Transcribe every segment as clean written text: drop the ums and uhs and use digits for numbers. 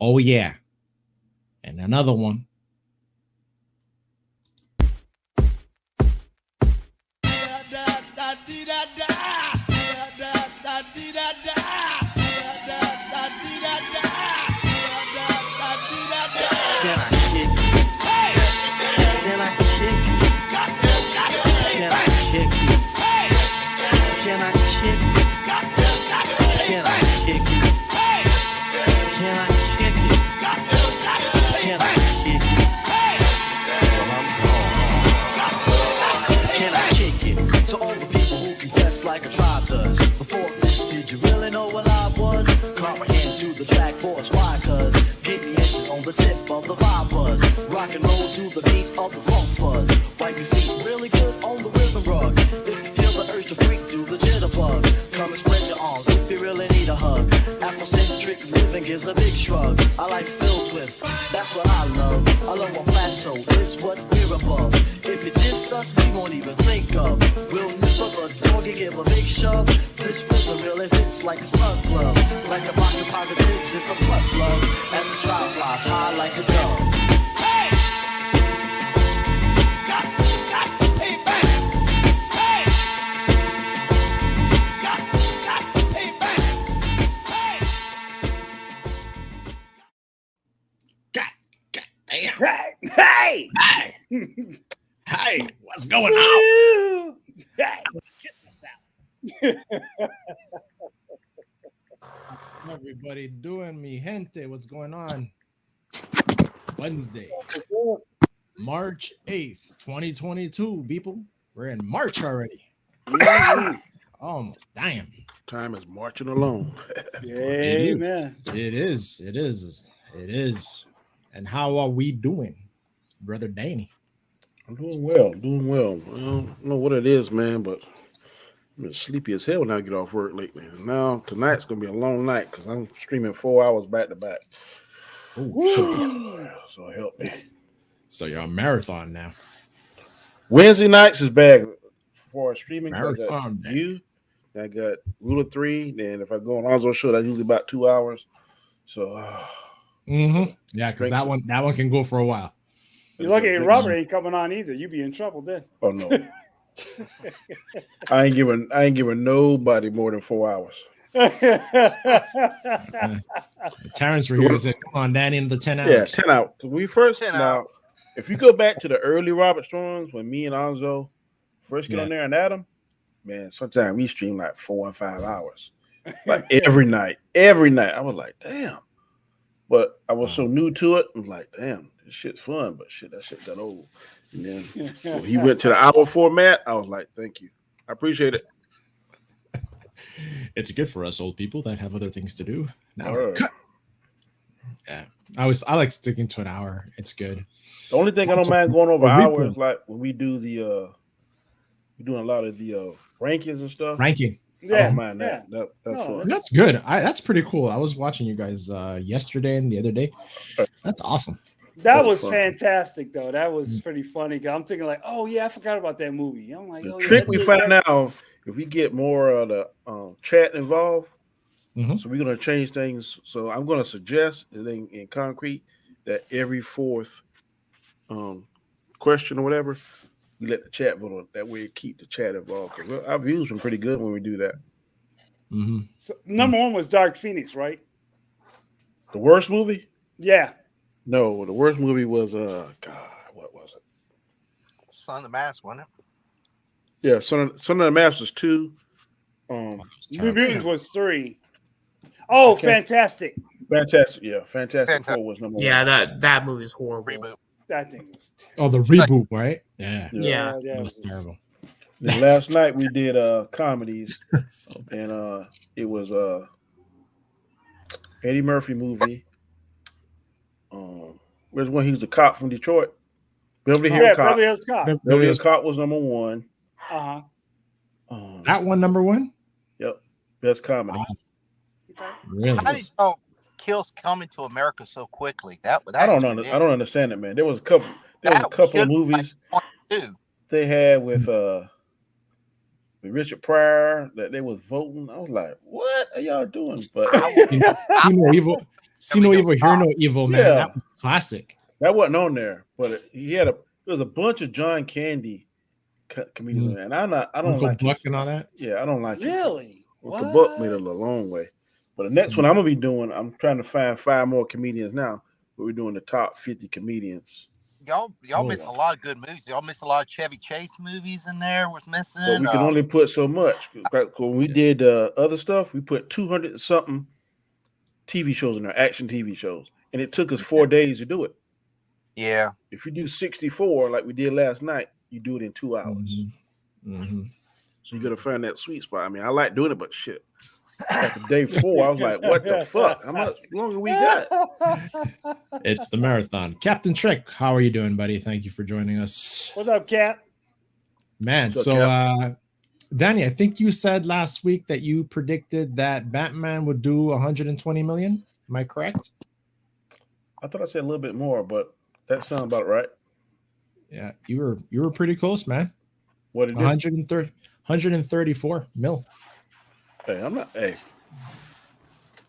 Oh yeah. And another one. Like a tribe does. Before this, did you really know what I was? Comprehend to the track force, why? Cause give me inches on the tip of the vibe buzz. Rock and roll to the beat of the funk fuzz. Wipe your feet really good on the rhythm rug. If you feel the urge to freak, do the jitterbug. Come and spread your arms if you really need a hug. Afrocentric living gives a big shrug. I like filled with, that's what I love. I love a plateau, it's what we're above. If it diss us, we won't even think of. We'll nip up a dog and give a big shove. This rhythm really fits like a slug glove. Like a box of positives, it's a plus love. As the tribe flies high like a dove. Hey! Hey, what's going on? Hey! Kiss myself. Everybody doing, mi gente? What's going on? Wednesday, March 8th, 2022, people. We're in March already. Almost. Damn. Time is marching along. Amen. It is. And how are we doing, Brother Danny? I'm doing well. I don't know what it is, man, but I'm just sleepy as hell when I get off work lately. Now, tonight's going to be a long night because I'm streaming 4 hours back to back. So help me. So you're on marathon now. Wednesday nights is bad for streaming. Marathon. I got Rule of 3. Then if I go on Alonzo show, that's usually about 2 hours. So, yeah, because that one can go for a while. You're lucky Robert ain't coming on either. You'd be in trouble then. Oh no. I ain't giving nobody more than 4 hours. Terrence here said, come on, Danny, into 10 hours. Yeah, 10 hours. We first now, if you go back to the early Robert Storms when me and Alonzo first get on there and Adam, man, sometimes we stream like 4 and 5 hours. Like every night. I was like, damn. But I was so new to it. I was like, damn, this shit's fun, but that shit got old. And then when he went to the hour format, I was like, thank you. I appreciate it. It's good for us old people that have other things to do. Now we're cut. Yeah. I like sticking to an hour. It's good. The only thing I don't mind going over hours, like when we do we're doing a lot of the rankings and stuff. Yeah, I don't mind that. That's fun. That's good. That's pretty cool. I was watching you guys yesterday and the other day. That's awesome. That was fantastic, though. That was pretty funny. I'm thinking like, oh yeah, I forgot about that movie. I'm like, the trick we find out if we get more of the chat involved. So we're gonna change things. So I'm gonna suggest in concrete that every fourth question or whatever, we let the chat vote on it. That way, keep the chat involved. Because our views been pretty good when we do that. So, number one was Dark Phoenix, right? The worst movie? Yeah. No, the worst movie was God, what was it? Son of the Mask, wasn't it? Yeah, Son of the Mask was 2. New Mutants was 3. Oh, Fantastic. Yeah, Fantastic 4 was number 1. Yeah, that movie is horrible. Reboot. That thing was terrible. Oh, the reboot, right? Yeah. That was terrible. Then last night we did comedies, and it was Eddie Murphy movie. Where's when he was a cop from Detroit? Beverly Hills Cop. Beverly Hills Cop was number 1. That one number 1? Yep. Best comedy. Wow. Really? How did y'all kill Coming to America so quickly? I don't understand it, man. There was a couple of movies they had with with Richard Pryor that they was voting. I was like, what are y'all doing? But See no evil, hear no evil, man. Yeah. That was classic. that wasn't on there. But there was a bunch of John Candy comedians on there, and I don't Uncle like Buck his, and all that. Yeah, I don't like it. Really? Uncle Buck made it a long way. But the next one I'm gonna be doing, I'm trying to find 5 more comedians now. But we're doing the top 50 comedians. Y'all missed a lot of good movies. Y'all missed a lot of Chevy Chase movies in there. Was missing. But we can only put so much. Like when we did other stuff, we put 200 and something TV shows in there, action TV shows, and it took us 4 days to do it. Yeah. If you do 64 like we did last night, you do it in 2 hours. So you got to find that sweet spot. I mean, I like doing it, but shit. After day 4, I was like, what the fuck? How much longer we got? It's the marathon. Captain Trick, how are you doing, buddy? Thank you for joining us. What's up, Cap? Man, What's up, Cap? Danny, I think you said last week that you predicted that Batman would do 120 million. Am I correct? I thought I said a little bit more, but that sounds about right. Yeah, you were pretty close, man. What did 134 mil. Hey, I'm not. Hey,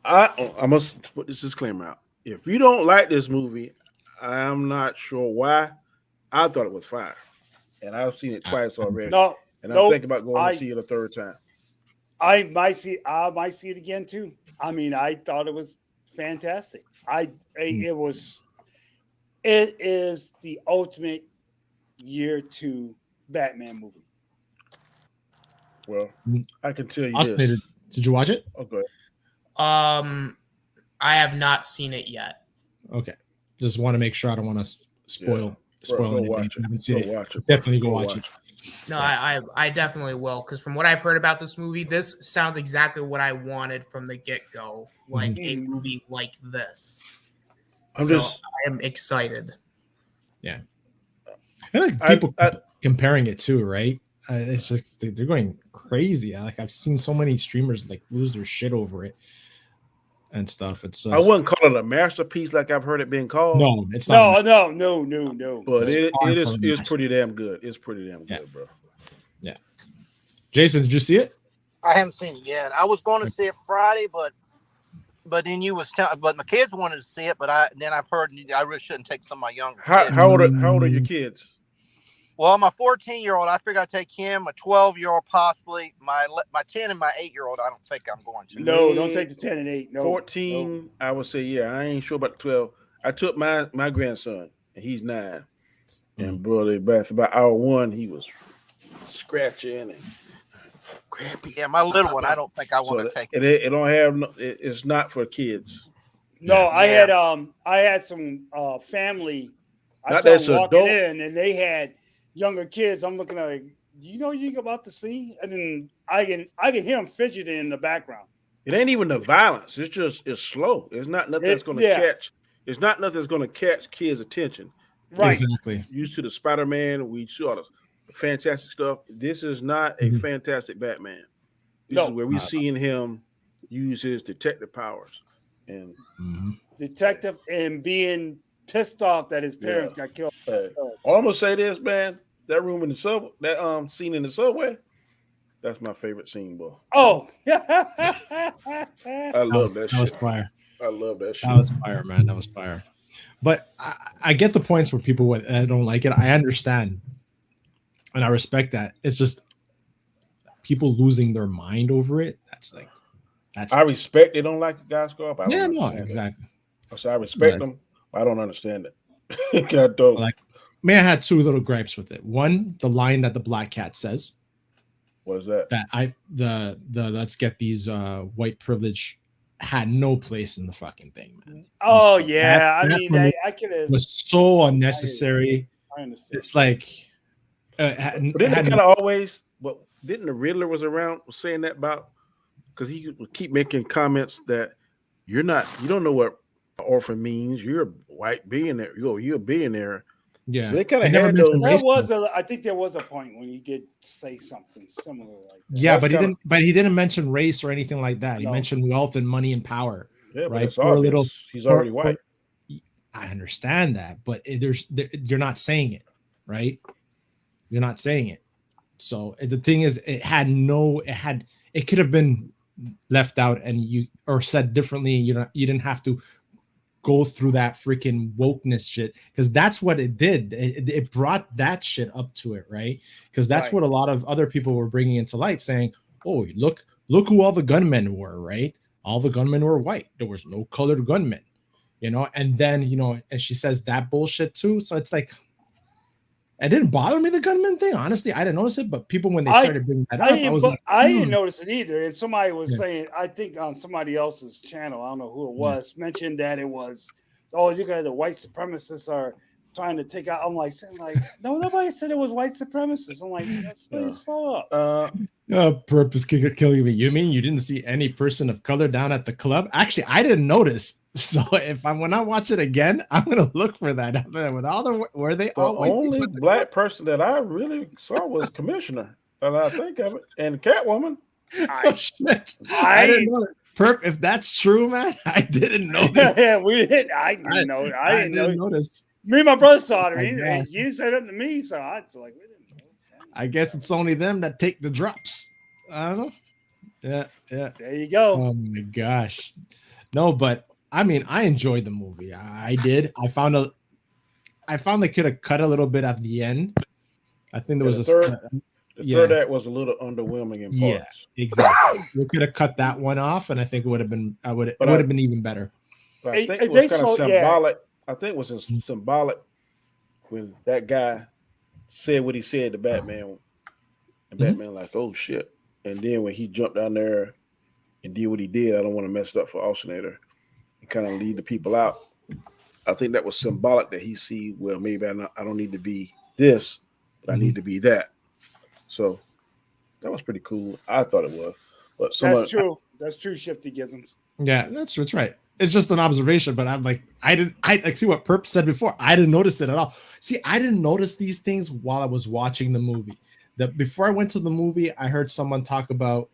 I must put this disclaimer out. If you don't like this movie, I'm not sure why. I thought it was fire, and I've seen it twice already. No, and I'm thinking about going to see it a third time. I might see it again too. I mean, I thought it was fantastic. It is the ultimate year 2 Batman movie. Well, I can tell you Austin, this. Did you watch it? Okay. I have not seen it yet. Okay. Just want to make sure I don't want to spoil anything. Watch it. I haven't seen it. Watch it. Definitely go watch it. No, I definitely will, because from what I've heard about this movie, this sounds exactly what I wanted from the get-go, like a movie like this. I am excited. Yeah. I like people comparing it too, right? It's just they're going crazy. Like I've seen so many streamers like lose their shit over it and stuff. It's I wouldn't call it a masterpiece like I've heard it being called. No, it's not. No. But it's pretty damn good. It's pretty damn good, bro. Yeah. Jason, did you see it? I haven't seen it yet. I was going to see it Friday, but then but my kids wanted to see it. But I've heard I really shouldn't take some of my younger kids. How old are your kids? Well, my 14-year-old, I figure I'd take him. My 12-year-old, possibly. My 10 and my 8-year-old, I don't think I'm going to. No, don't take the 10 and 8. No. 14, no. I would say, yeah. I ain't sure about the 12. I took my grandson, and he's 9. And brother, about hour 1, he was scratching and crappy. Yeah, my little one, I don't think I want to take it. It don't have. It's not for kids. No, I had some family. I saw them walking in, and they had younger kids. I'm looking like, you're about to see, and then I can hear them fidgeting in the background. It ain't even the violence. It's slow. It's not nothing that's going to catch. It's not nothing that's going to catch kids' attention. Right. Exactly. Used to the Spider-Man, we saw the fantastic stuff. This is not a fantastic Batman. This is where we're seeing him use his detective powers and detective and being pissed off that his parents got killed. All I'm gonna say this, man. That room in the subway, that scene in the subway, that's my favorite scene, bro. Oh, I love that shit. That was fire. I love that shit. That was fire, man. That was fire. But I get the points where people don't like it. I understand, and I respect that. It's just people losing their mind over it. That's. I respect they don't like the guys go up. Yeah, no, exactly. So I respect them. I don't understand it. I had 2 little gripes with it. One, the line that the Black Cat says. What is that? That the let's get these white privilege had no place in the fucking thing, man. Oh yeah, I could have. Was so unnecessary. I understand. It's like, but didn't it kind of always? Well, didn't the Riddler was saying that about? Because he would keep making comments that you don't know what orphan means. You're a white billionaire. You're a billionaire. Yeah, so they kind of had those. I think there was a point when he did say something similar like that. Yeah, but he didn't mention race or anything like that. He mentioned wealth and money and power. Yeah, right? He's already white. I understand that, but you're not saying it, right? You're not saying it. So the thing is, it could have been left out and or said differently. You didn't have to go through that freaking wokeness shit, because that's what it did. It brought that shit up to it, right? Because that's what a lot of other people were bringing into light, saying, "Oh, look who all the gunmen were, right? All the gunmen were white. There was no colored gunmen, And then and she says that bullshit too. So it's like, it didn't bother me, the gunman thing. Honestly, I didn't notice it, but people, when they started bringing that up, I didn't notice it either. And somebody was saying, I think on somebody else's channel, I don't know who it was, mentioned that it was, you got the white supremacists are trying to take out. I'm like, no, nobody said it was white supremacists. I'm like, that's slow up. Purpose killing me. You mean you didn't see any person of color down at the club? Actually, I didn't notice. So when I watch it again, I'm gonna look for that. With all were they all the only black person that I really saw was Commissioner. And I think of it, and Catwoman. Oh shit! I didn't know that. Perp, if that's true, man, I didn't notice. Yeah, we did. I didn't know. I didn't notice. Me and my brother saw it. You said it to me, so I was like, we didn't know. I guess it's only them that take the drops. I don't know. Yeah. There you go. Oh my gosh. No, but I mean, I enjoyed the movie. I did. I found they could have cut a little bit at the end. I think there was the third act was a little underwhelming in parts. Yeah, exactly. We could have cut that one off, and I think it would have been. It would have been even better. But I think it was kind of symbolic. I think it was symbolic when that guy said what he said to Batman, and Batman like, oh shit. And then when he jumped down there and did what he did, I don't want to mess it up for Alternator and kind of lead the people out. I think that was symbolic that he see, well, maybe I don't need to be this, but I need to be that. So that was pretty cool. I thought it was. But that's true. That's true, Shifty Gizms. Yeah, that's right. It's just an observation, but I'm like, I see what Perp said before. I didn't notice it at all. See, I didn't notice these things while I was watching the movie. Before I went to the movie, I heard someone talk about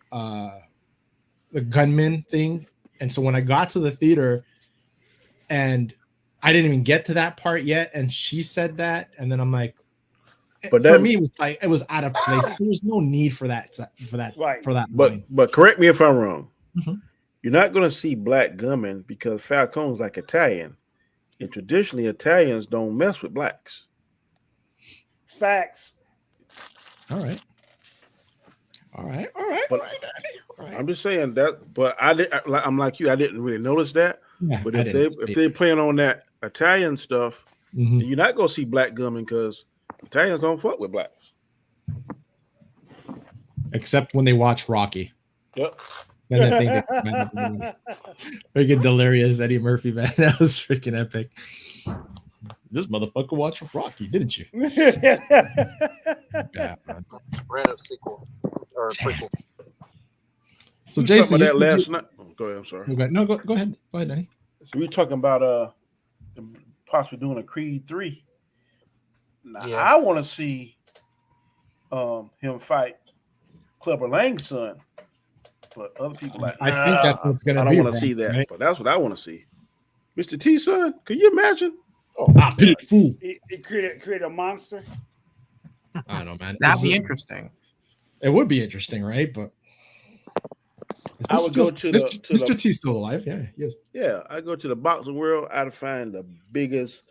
the gunman thing. And so when I got to the theater, and I didn't even get to that part yet, and she said that, and then I'm like, but for me, it was like, it was out of place. There was no need for that. Right. For that. But correct me if I'm wrong. Mm-hmm. You're not going to see black gunmen because Falcone's like Italian, and traditionally Italians don't mess with blacks. Facts. All right. But I'm just saying that. But I'm like you. I didn't really notice that. Yeah, but if they're playing on that Italian stuff, then you're not going to see black gunmen because Italians don't fuck with blacks. Except when they watch Rocky. Yep. Then I think freaking delirious Eddie Murphy, man. That was freaking epic. This motherfucker watched Rocky, didn't you? Yeah, random sequel or prequel. So Jason, that last night. Oh, go ahead. I'm sorry. Okay. No, go ahead. Go ahead, Danny. So we were talking about possibly doing a Creed 3. Now, I want to see him fight Clubber Lang's son. But other people like, I think that's what's going to be. I don't want to see that, right? But that's what I want to see. Mr. T, son, can you imagine? Pit fool. He create a monster. I don't know, man. That'd be interesting. It would be interesting, right? But I would go to Mr. T still alive. Yeah, yes. Yeah, I go to the boxing world. I'd find the biggest,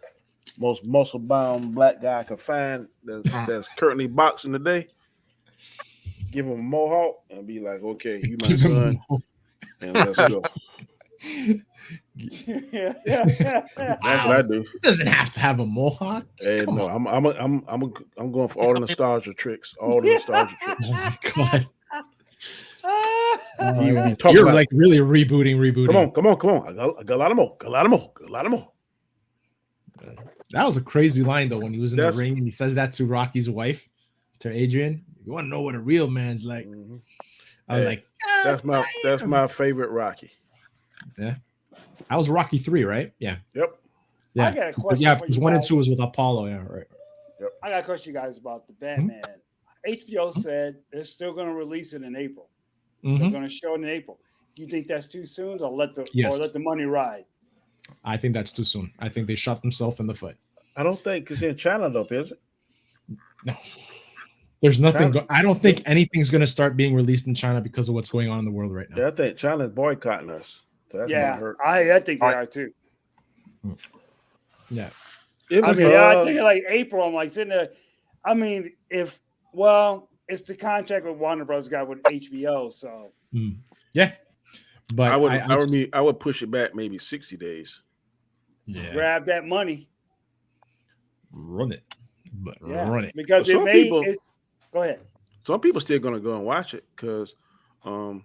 most muscle-bound black guy I could find that's currently boxing today. Give him a mohawk and be like, okay, you my son, and let's go. That's what I do. He doesn't have to have a mohawk. Hey, no, I'm going for all the nostalgia tricks. All the nostalgia tricks. Oh my god. You're like really rebooting. Come on. I got a lot of more. That was a crazy line though when he was in the ring and he says that to Rocky's wife, to Adrian. You want to know what a real man's like? Mm-hmm. I was like, that's my favorite Rocky. Yeah, that was Rocky 3, right? Yeah. Yep. Yeah. I got a question. Yeah, because 1 and 2 was with Apollo. Yeah, right. Yep. I got a question, you guys, about the Batman. HBO said they're still going to release it in April. They're going to show it in April. Do you think that's too soon, or let the money ride? I think that's too soon. I think they shot themselves in the foot. I don't think it's in China though, is it? No. There's nothing. China- I don't think anything's going to start being released in China because of what's going on in the world right now. Yeah, I think China's boycotting us. So that's gonna hurt. I think they are too. Yeah. I mean, I think like April. I'm like sitting there. I mean, it's the contract with Warner Bros. Got with HBO, so yeah. But I would push it back maybe 60 days. Yeah. Grab that money. Run it. But Yeah, run it. because Well, go ahead. Some people still gonna go and watch it because I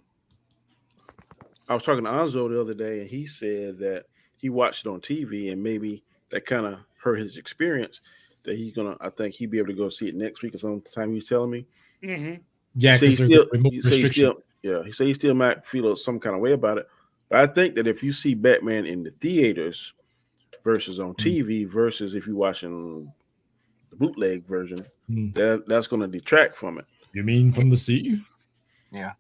was talking to Anzo the other day and he said that he watched it on TV and maybe that kind of hurt his experience. That I think he'd be able to go see it next week or sometime. He was telling me. Mm-hmm. Yeah, he because he said he still might feel some kind of way about it. But I think that if you see Batman in the theaters versus on TV versus if you're watching the bootleg version, that's going to detract from it. You mean from the sea? Yeah.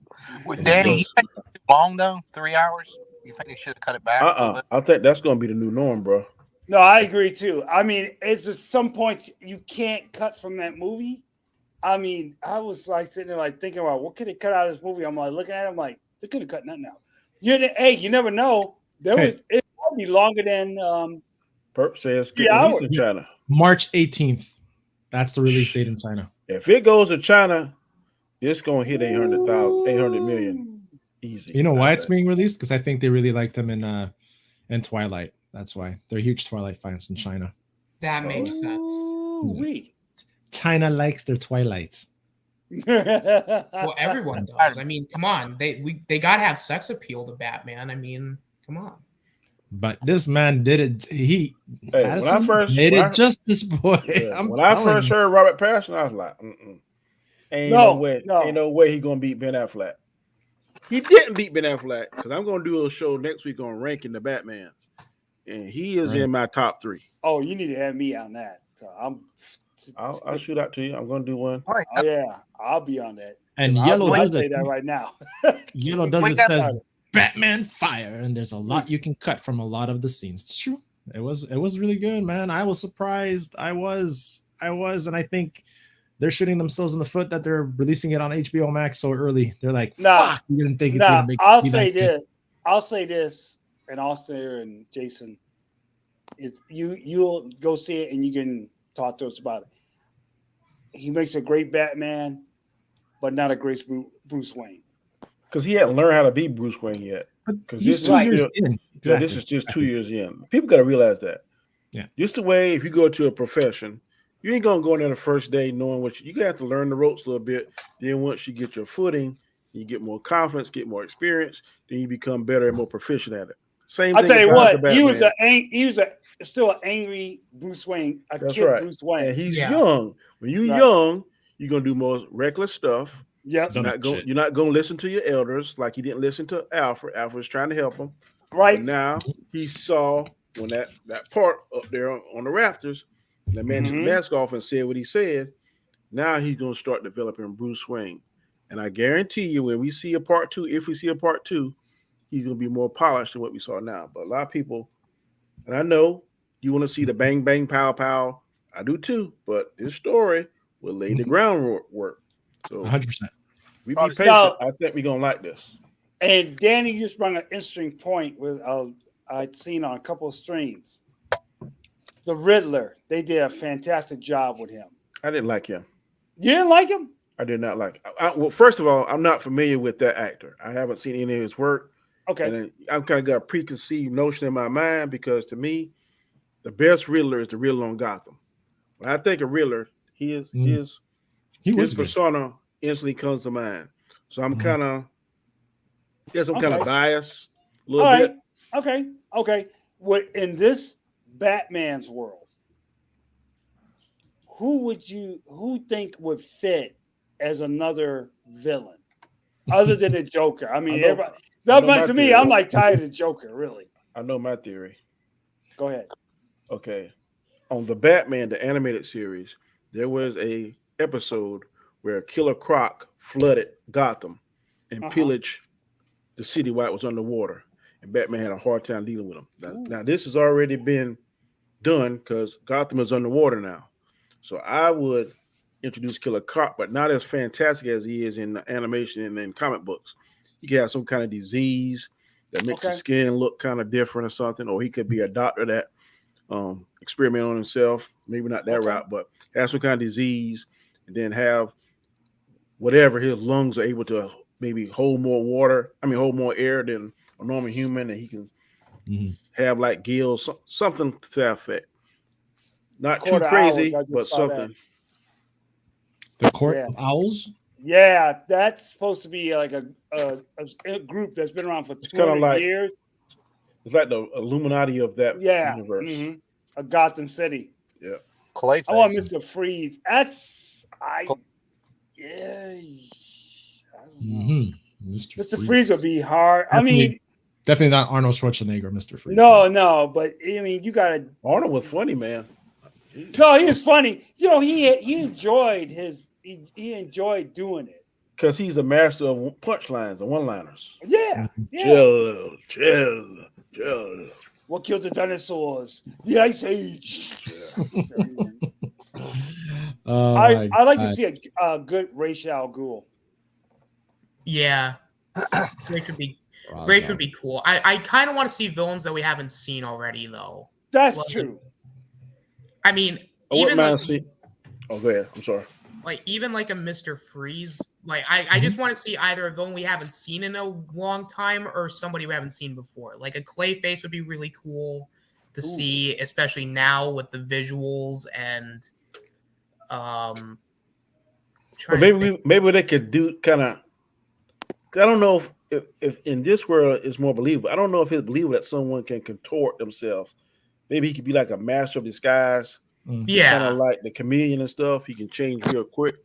Well, Danny, you think it's too long though? 3 hours? You think they should have cut it back? I think that's going to be the new norm, bro. No, I agree too. I mean, it's just some points you can't cut from that movie. I mean, I was like sitting there like thinking about what could they cut out of this movie. I'm like looking at it, I'm like, they could have cut nothing out. You never know. It might be longer than Perp says hours in China. March 18th. That's the release date in China. If it goes to China, it's gonna hit 800 million. Easy. You know why it's being released? Because I think they really liked them in Twilight. That's why they're huge Twilight fans in China. That makes sense. China likes their Twilights. Well, everyone does. I mean, come on. They gotta have sex appeal to Batman. I mean, come on. But this man did it. When I first heard Robert Pattinson, I was like, ain't no way he gonna beat Ben Affleck. He didn't beat Ben Affleck because I'm gonna do a show next week on ranking the Batmans, and he is in my top 3. Oh, you need to have me on that. So I'll shoot out to you. I'm gonna do one. Oh yeah, I'll be on that. And Yellow does say that right now. Yellow does it says Batman Fire, and there's a lot you can cut from a lot of the scenes. It's true. It was really good, man. I was surprised. I was, and I think they're shooting themselves in the foot that they're releasing it on HBO Max so early. They're like, fuck, you didn't think it's gonna make. I'll say this, and Austin and Jason, you'll go see it and you can talk to us about it. He makes a great Batman, but not a great Bruce Wayne. Because he hadn't learned how to be Bruce Wayne yet. Because he's 2 years in. Exactly. This is just 2 years in. People got to realize that. Yeah. Just the way if you go to a profession, you ain't gonna go in there the first day knowing what you have to learn the ropes a little bit. Then once you get your footing, you get more confidence, get more experience, then you become better and more proficient at it. Same thing. I'll tell you what, he was still an angry Bruce Wayne, Bruce Wayne. And he's young. When you're young, you're gonna do more reckless stuff. Yes. You're not going to listen to your elders like he didn't listen to Alfred. Alfred was trying to help him. Right. But now he saw when that part up there on the rafters, the man took the mask off and said what he said. Now he's going to start developing Bruce Wayne. And I guarantee you when we see a part 2, if we see a part 2, he's going to be more polished than what we saw now. But a lot of people, and I know you want to see the bang, bang, pow, pow. I do too. But this story will lay the groundwork. So 100%. We be patient. I think we're gonna like this. And Danny, you just brought an interesting point with I'd seen on a couple of streams. The Riddler, they did a fantastic job with him. I didn't like him. You didn't like him? I did not like him. Well, first of all, I'm not familiar with that actor. I haven't seen any of his work. Okay. And then I've kind of got a preconceived notion in my mind because to me, the best Riddler is the Riddler on Gotham. When I think of Riddler, his persona instantly comes to mind. So I'm kind of biased a little bit. Okay. What in this Batman's world, who think would fit as another villain other than the Joker? I mean, I'm like tired of the Joker, really. I know my theory. Go ahead. Okay. On the Batman, the animated series, there was a episode where Killer Croc flooded Gotham and pillaged the city while it was underwater. And Batman had a hard time dealing with him. Now this has already been done because Gotham is underwater now. So I would introduce Killer Croc, but not as fantastic as he is in the animation and in comic books. He could have some kind of disease that makes his skin look kind of different or something, or he could be a doctor that experiment on himself. Maybe not that route, but have some kind of disease, and then have whatever his lungs are able to maybe hold more water. I mean, hold more air than a normal human, and he can have like gills, something to that effect. Not too crazy, but something. The Court of Owls? Yeah, that's supposed to be like a group that's been around for 200 years. It's like the Illuminati of that universe. Mm-hmm. A Gotham City. Yeah. Clayface. I want Mr. Freeze. Mr. Freeze would be hard. Definitely not Arnold Schwarzenegger, Mr. Freeze. No, but I mean, you gotta. Arnold was funny, man. No, he was funny. You know, he enjoyed he enjoyed doing it because he's a master of punchlines and one-liners. Yeah. Chill. What killed the dinosaurs? The Ice Age. I like to see a good Ra's al Ghul. Yeah, Ra's would be cool. I kind of want to see villains that we haven't seen already, though. That's true. I mean, go ahead. I'm sorry. Like even like a Mr. Freeze. Like I just want to see either a villain we haven't seen in a long time or somebody we haven't seen before. Like a Clayface would be really cool to see, especially now with the visuals and maybe they could do kind of. I don't know if in this world it's more believable. I don't know if it's believable that someone can contort themselves. Maybe he could be like a master of disguise. Yeah, kind of like the chameleon and stuff. He can change real quick.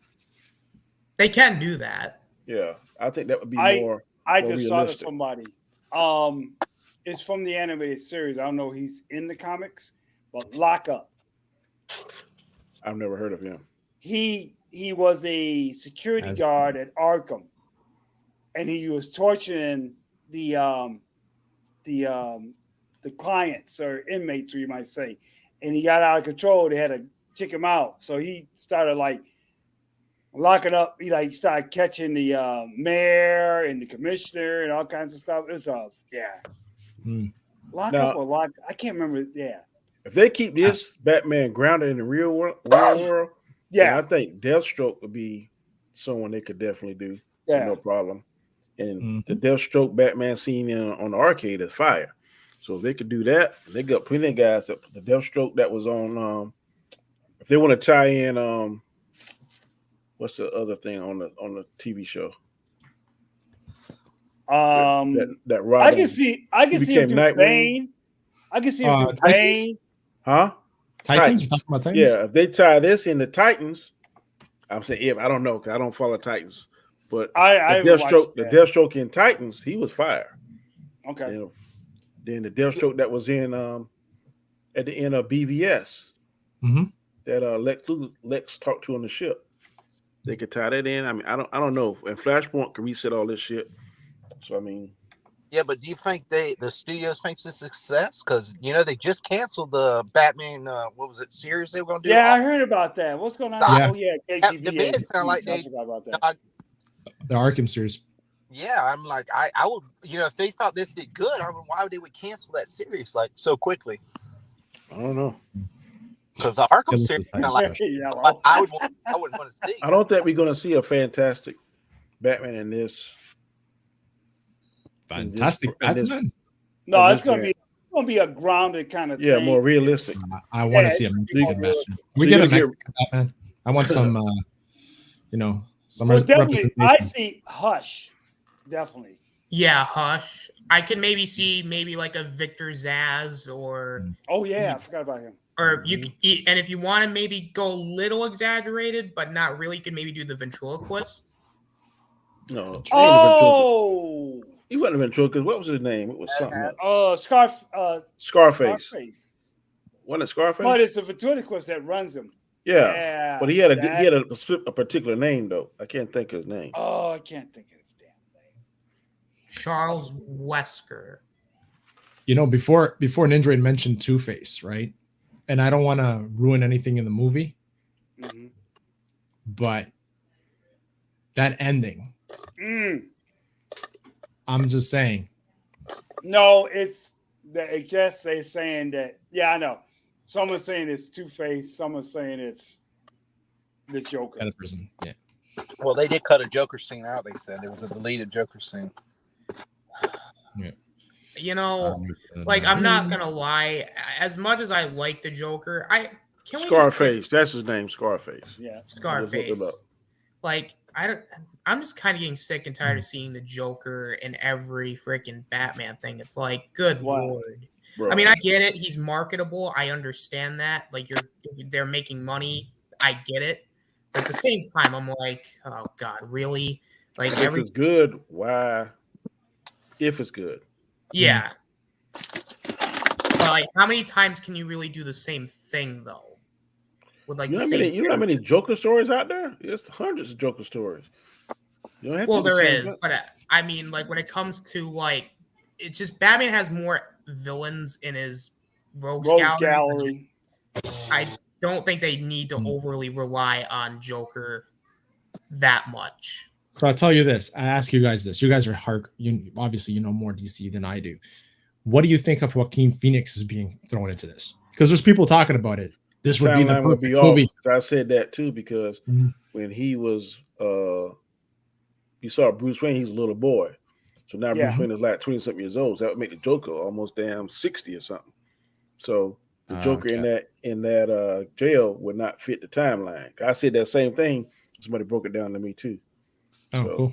They can do that. Yeah, I think that would be more. I just thought of somebody. It's from the animated series. I don't know if he's in the comics, but Lockup. I've never heard of him. He was a security guard at Arkham, and he was torturing the clients or inmates, or you might say, and he got out of control. They had to kick him out, so he started like locking up. He like started catching the mayor and the commissioner and all kinds of stuff. It's lock up or lock. I can't remember. Yeah. If they keep this Batman grounded in the real world, I think Deathstroke would be someone they could definitely do. Yeah. No problem. And the Deathstroke Batman scene on the arcade is fire. So if they could do that, they got plenty of guys that the Deathstroke that was on. If they want to tie in, what's the other thing on the TV show? That Robin, I can see him do Bane. I can see him do Bane. Huh? Titans? You're talking about Titans? Yeah, if they tie this into Titans, I'm saying if I don't know because I don't follow Titans, but the Deathstroke in Titans, he was fire. Okay. You know, then the Deathstroke that was in at the end of BVS that Lex talked to on the ship, they could tie that in. I mean, I don't know. And Flashpoint can reset all this shit. So I mean. Yeah, but do you think the studios think it's a success? Because they just canceled the Batman. What was it series they were going to do? Yeah, I heard about that. What's going on? The bid sound like they about that. The Arkham series. Yeah, I'm like I would if they thought this did good, I mean, why would they cancel that series like so quickly? I don't know. Because the Arkham series kind of like I wouldn't want to see. I don't think we're going to see a fantastic Batman in this. Fantastic Batman? No, it's going to be a grounded kind of thing. More realistic. I want to see a Mexican Batman. We get a Mexican Batman. I want some, some representation. I see Hush, definitely. Yeah, Hush. I could maybe see like a Victor Zsasz or. Oh yeah, I forgot about him. Or you could, and if you want to maybe go a little exaggerated, but not really, you could maybe do the ventriloquist. No. Oh. He wasn't a ventriloquist. What was his name? It was something. Scarface. Wasn't it Scarface? But it's the ventriloquist that runs him. Yeah. But he had a particular name though. I can't think of his name. Oh, I can't think of his damn name. Charles Wesker. Before Ninja had mentioned Two-Face, right? And I don't want to ruin anything in the movie. but that ending, I'm just saying. No, it's that. I guess they're saying that. Yeah, I know. Someone's saying it's Two-Face. Someone's saying it's the Joker. Other person, yeah. Well, they did cut a Joker scene out. They said it was a deleted Joker scene. Yeah. You know, like I'm not gonna lie. As much as I like the Joker, Scarface. That's his name, Scarface. Yeah, Scarface. Like I'm just kind of getting sick and tired of seeing the Joker in every freaking Batman thing. It's like, good lord. Bro. I mean, I get it. He's marketable. I understand that. Like they're making money. I get it. But at the same time, I'm like, oh god, really? Like if it's good, why? If it's good. Yeah. But like, how many times can you really do the same thing though? With like, you know how many Joker stories out there? There's hundreds of Joker stories. Well, there is, but I mean, like when it comes to like, it's just Batman has more villains in his rogues gallery. I don't think they need to overly rely on Joker that much. So I'll tell you this. I ask you guys this. You guys are obviously you know more DC than I do. What do you think of Joaquin Phoenix is being thrown into this? Because there's people talking about it. This would be the perfect movie. I said that too because when he was, you saw Bruce Wayne, he's a little boy. So now Bruce Wayne is like 20-something years old. So that would make the Joker almost damn 60 or something. So the Joker in that jail would not fit the timeline. I said that same thing. Somebody broke it down to me too. Oh, so, cool.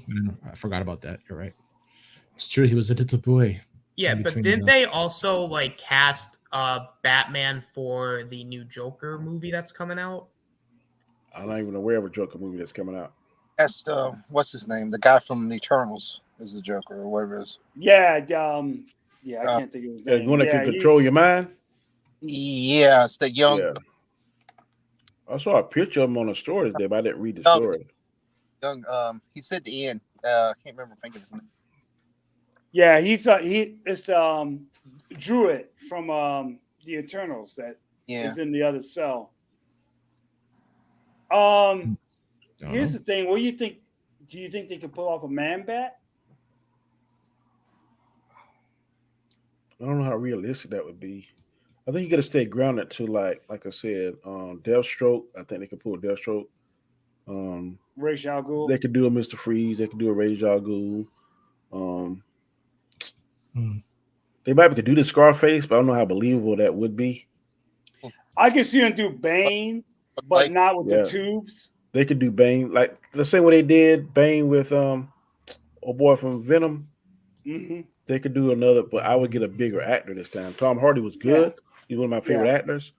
I forgot about that. You're right. It's true. He was a little boy. Yeah, but didn't they also like cast Batman for the new Joker movie that's coming out? I'm not even aware of a Joker movie that's coming out. That's what's his name? The guy from the Eternals is the Joker or whatever it is. Yeah, I can't think of his name. You want to control your mind? Yeah, it's the young. Yeah. I saw a picture of him on the story today, but I didn't read the story. Young, he said the end. I can't remember. Think of his name. Yeah, it's Druid from the Eternals that is in the other cell. Here's the thing. What do you think? Do you think they could pull off a Man Bat? I don't know how realistic that would be. I think you got to stay grounded to like I said, Deathstroke. I think they could pull Deathstroke. Ra's al Ghul. They could do a Mr. Freeze. They could do a Ra's al Ghul. They might could do the Scarface, but I don't know how believable that would be. I can see them do Bane, but not with the tubes. They could do Bane, like the same way they did Bane with old boy from Venom. Mm-hmm. They could do another, but I would get a bigger actor this time. Tom Hardy was good. He's one of my favorite actors.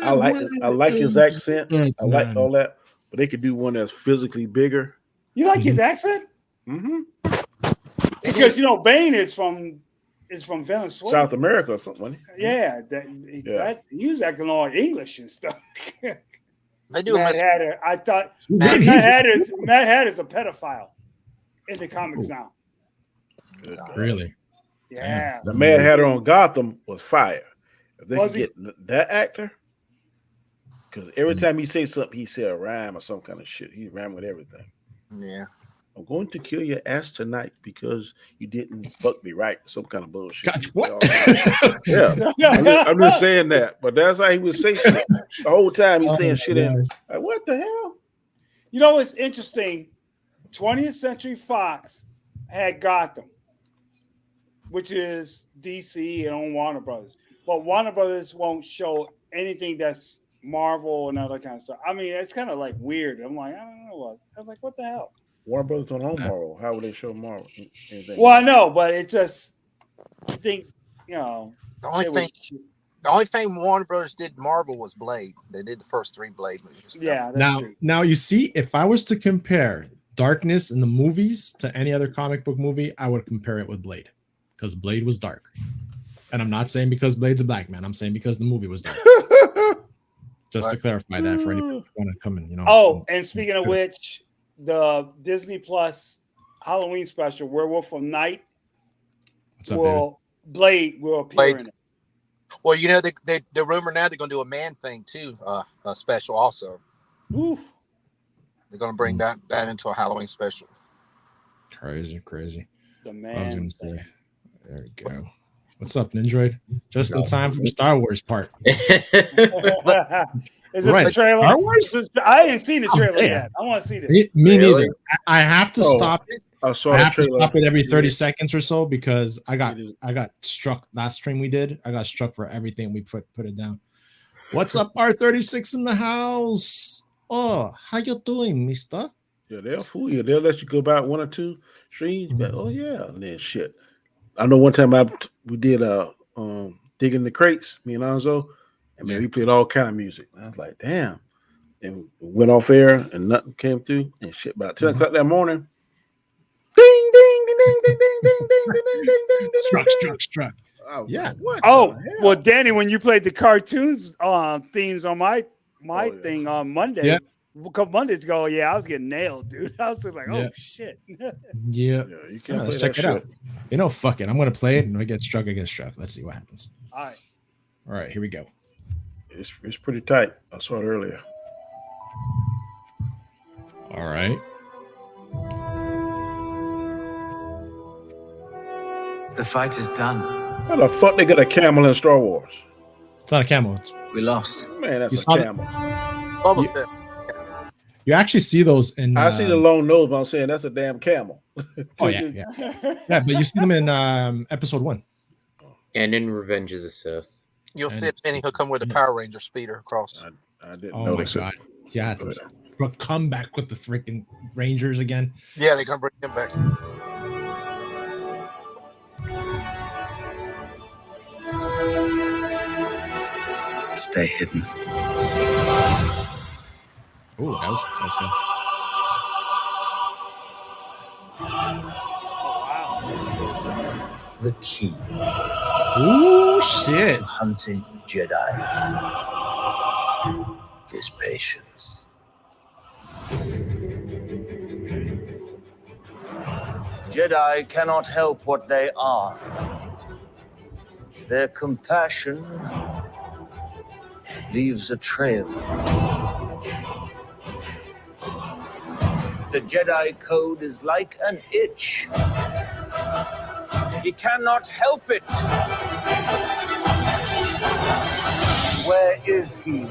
I like his accent. I like all that, but they could do one that's physically bigger. You like his accent? Mm-hmm. Because Bane is from Venezuela, South America or something. Yeah, he was acting all English and stuff. They do. Mad Hatter. I thought Mad Hatter's a pedophile in the comics now. Really? Yeah. The Mad Hatter on Gotham was fire. If they could get that actor, because every time he say something, he say a rhyme or some kind of shit. He rhyme with everything. Yeah. I'm going to kill your ass tonight because you didn't fuck me right. Some kind of bullshit. God, what? Yeah. I'm just saying that. But that's how he would say shit. The whole time he's saying shit in. Like, what the hell? It's interesting. 20th Century Fox had Gotham, which is DC and on Warner Brothers. But Warner Brothers won't show anything that's Marvel and all that kind of stuff. I mean, it's kind of like weird. I'm like, I don't know what. I'm like, what the hell? Warner Brothers don't own Marvel. How would they show Marvel? Anything? Well, I know, but it just, I think, The only thing Warner Brothers did Marvel was Blade. They did the first 3 Blade movies. Yeah. Now you see, if I was to compare darkness in the movies to any other comic book movie, I would compare it with Blade, because Blade was dark. And I'm not saying because Blade's a black man. I'm saying because the movie was dark. Just to clarify that for anybody who want to come in, Oh, and speaking of which, the Disney Plus Halloween special, Werewolf of Night, Blade will appear in it. Well, the rumor now they're going to do a Man Thing too, a special also. Ooh. They're gonna bring that into a Halloween special. Crazy. The I was man. gonna say. There we go. What's up, Ninjoid? Just in time for the Star Wars part. Is this Right, the trailer? Star Wars? I ain't seen the trailer damn. yet. I want to see this. Me Really? neither. I have to stop it. I saw I the have to trailer. stop it every 30 seconds or so because I got It is- struck last stream we did. I got struck for everything we put it down. What's up, R36 in the house? Oh, how you doing, mister? Yeah, they'll fool you. They'll let you go about 1 or 2 streams. But, oh yeah, and then shit. I know one time we did digging the crates, me and Anzo, and man, we played all kind of music. I was like, damn. And went off air and nothing came through and shit. About 10 o'clock that morning. Ding ding ding ding ding ding ding ding ding ding ding ding. Struck. Oh, Yeah. What Oh, the hell? well, Danny, when you played the cartoons themes on my yeah. thing on Monday, Yeah. a couple Mondays ago, I was getting nailed, dude. I was just like, oh Yeah. shit. Yeah. Yeah, you can't Let's play check that it out. shit. Fuck it. I'm gonna play it and if I get struck, I get struck. Let's see what happens. All right. All right, here we go. It's pretty tight. I saw it earlier. All right. The fight is done. How the fuck they got a camel in Star Wars? It's not a camel. We lost. Man, You that's a saw the- camel. Bubble You- tip. You actually see those in. I see the long nose, but I'm saying that's a damn camel. Oh yeah. But you see them in episode 1. And in Revenge of the Sith. You'll And- see it, and he'll come with a yeah. Power Ranger speeder across. I didn't Oh my notice god. it. Yeah. Come back with the freaking Rangers again. Yeah, they're gonna bring him back. Stay hidden. Oh, that was good. The key Ooh, shit. to hunting Jedi is patience. Jedi cannot help what they are. Their compassion leaves a trail. The Jedi Code is like an itch. He cannot help it. Where is he?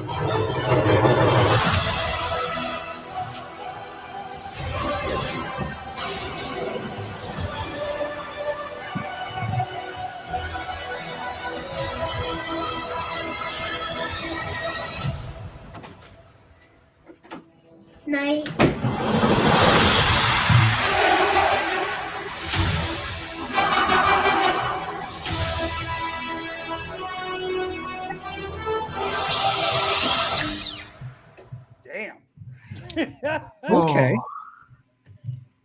Night. Damn. Okay.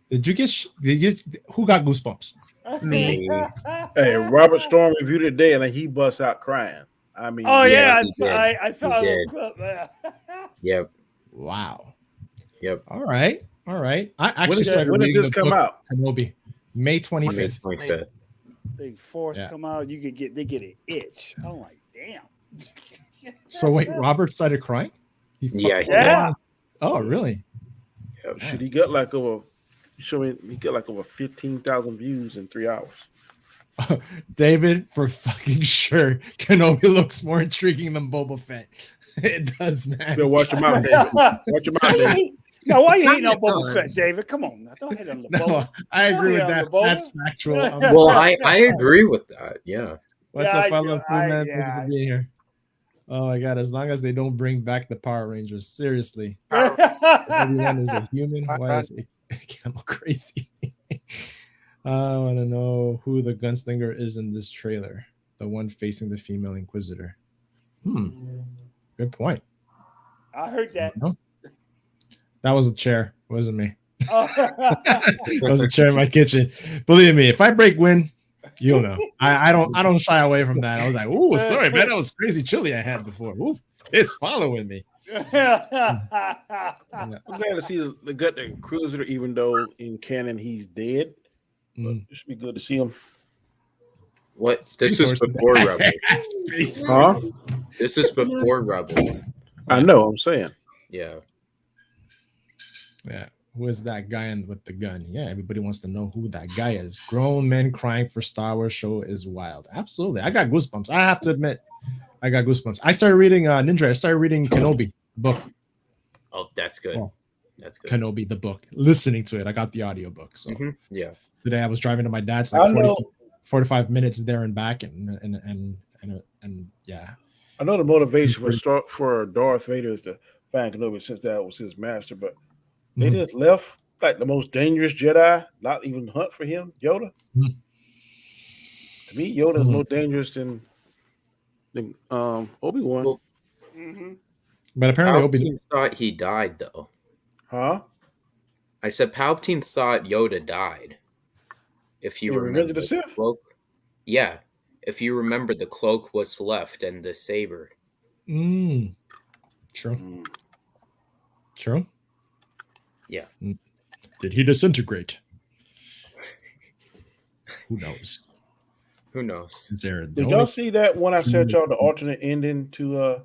Who got goosebumps? Me. Hey, Robert Storm reviewed it today, and he busts out crying. I mean, Oh yeah, he did. I saw He a did. little clip. Yep. Wow. Yep. All right. I actually when started does reading this the come book out? Kenobi, May May 25th. 25th. They force Yeah. come out, they get an itch. I'm like, damn. So wait, Robert started crying? Yeah, Yeah. Oh, really? Yep. Shit, he got like over 15,000 views in 3 hours. David, for fucking sure, Kenobi looks more intriguing than Boba Fett. It does, man. Bill, watch him out, David. Watch him out, David. Now, why you hating on It Boba does. Fett, David? Come on, now. Don't hate on the No, Boba. I agree with Yeah, that. the Boba. That's factual. Well, I agree with that. Yeah. What's Yeah, up, I I do. love you, man. Thank you Yeah. for being here. Oh my god, as long as they don't bring back the Power Rangers, seriously. Everyone is a human. Why is it camel crazy? I want to know who the gunslinger is in this trailer. The one facing the female inquisitor. Good point. I heard that. No? That was a chair. It wasn't me. Oh. It was a chair in my kitchen. Believe me, if I break wind, you'll know. I don't shy away from that. I was like, "Ooh, sorry, man. That was crazy chili I had before. Ooh, it's following me." I'm glad to see the gut the Inquisitor, even though in canon he's dead. But it should be good to see him. What? Space This is Force. before Rebels. Space Huh? Force. This is before Rebels. I know. I'm saying. Yeah. Yeah. Who is that guy with the gun? Yeah, everybody wants to know who that guy is. Grown men crying for Star Wars show is wild. Absolutely. I got goosebumps. I have to admit, I got goosebumps. I started reading Ninja. I started reading Kenobi book. Oh, that's good. Oh, That's good. Kenobi the book. Listening to it. I got the audiobook. So Yeah. today I was driving to my dad's like 45 minutes there and back and yeah. I know the motivation for Darth Vader is to find Kenobi since that was his master, but they just left like the most dangerous Jedi, not even hunt for him, Yoda. To me, Yoda is more dangerous than Obi-Wan. Well, but apparently Palpatine thought he died, though. Huh? I said Palpatine thought Yoda died. If you remember the Sith? cloak. Yeah. If you remember, the cloak was left and the saber. True. True. Yeah. Did he disintegrate? Who knows? Who knows? Is there Did y'all see that when I said y'all the alternate ending to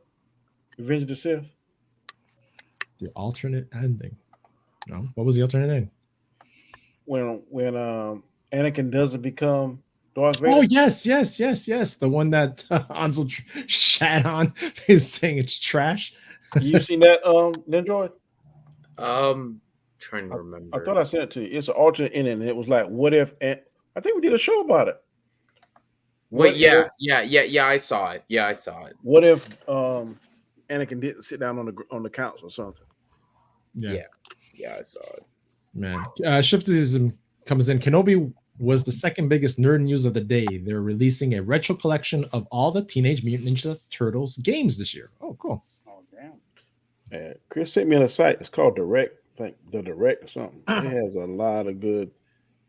Revenge of the Sith? The alternate ending. No. What was the alternate ending? When Anakin doesn't become Darth Vader. Oh yes. The one that Ansel shat on is saying it's trash. You seen that, Ninja? Trying to remember. I thought I sent it to you. It's an alternate ending, and it was like, what if? And I think we did a show about it. Wait, yeah, I saw it. Yeah, I saw it. What if Anakin didn't sit down on the council or something? Yeah, I saw it. Man, Shiftism comes in. Kenobi was the second biggest nerd news of the day. They're releasing a retro collection of all the Teenage Mutant Ninja Turtles games this year. Oh, cool. Oh, damn. Chris sent me on a site. It's called Direct. I think the Direct or something. It has a lot of good.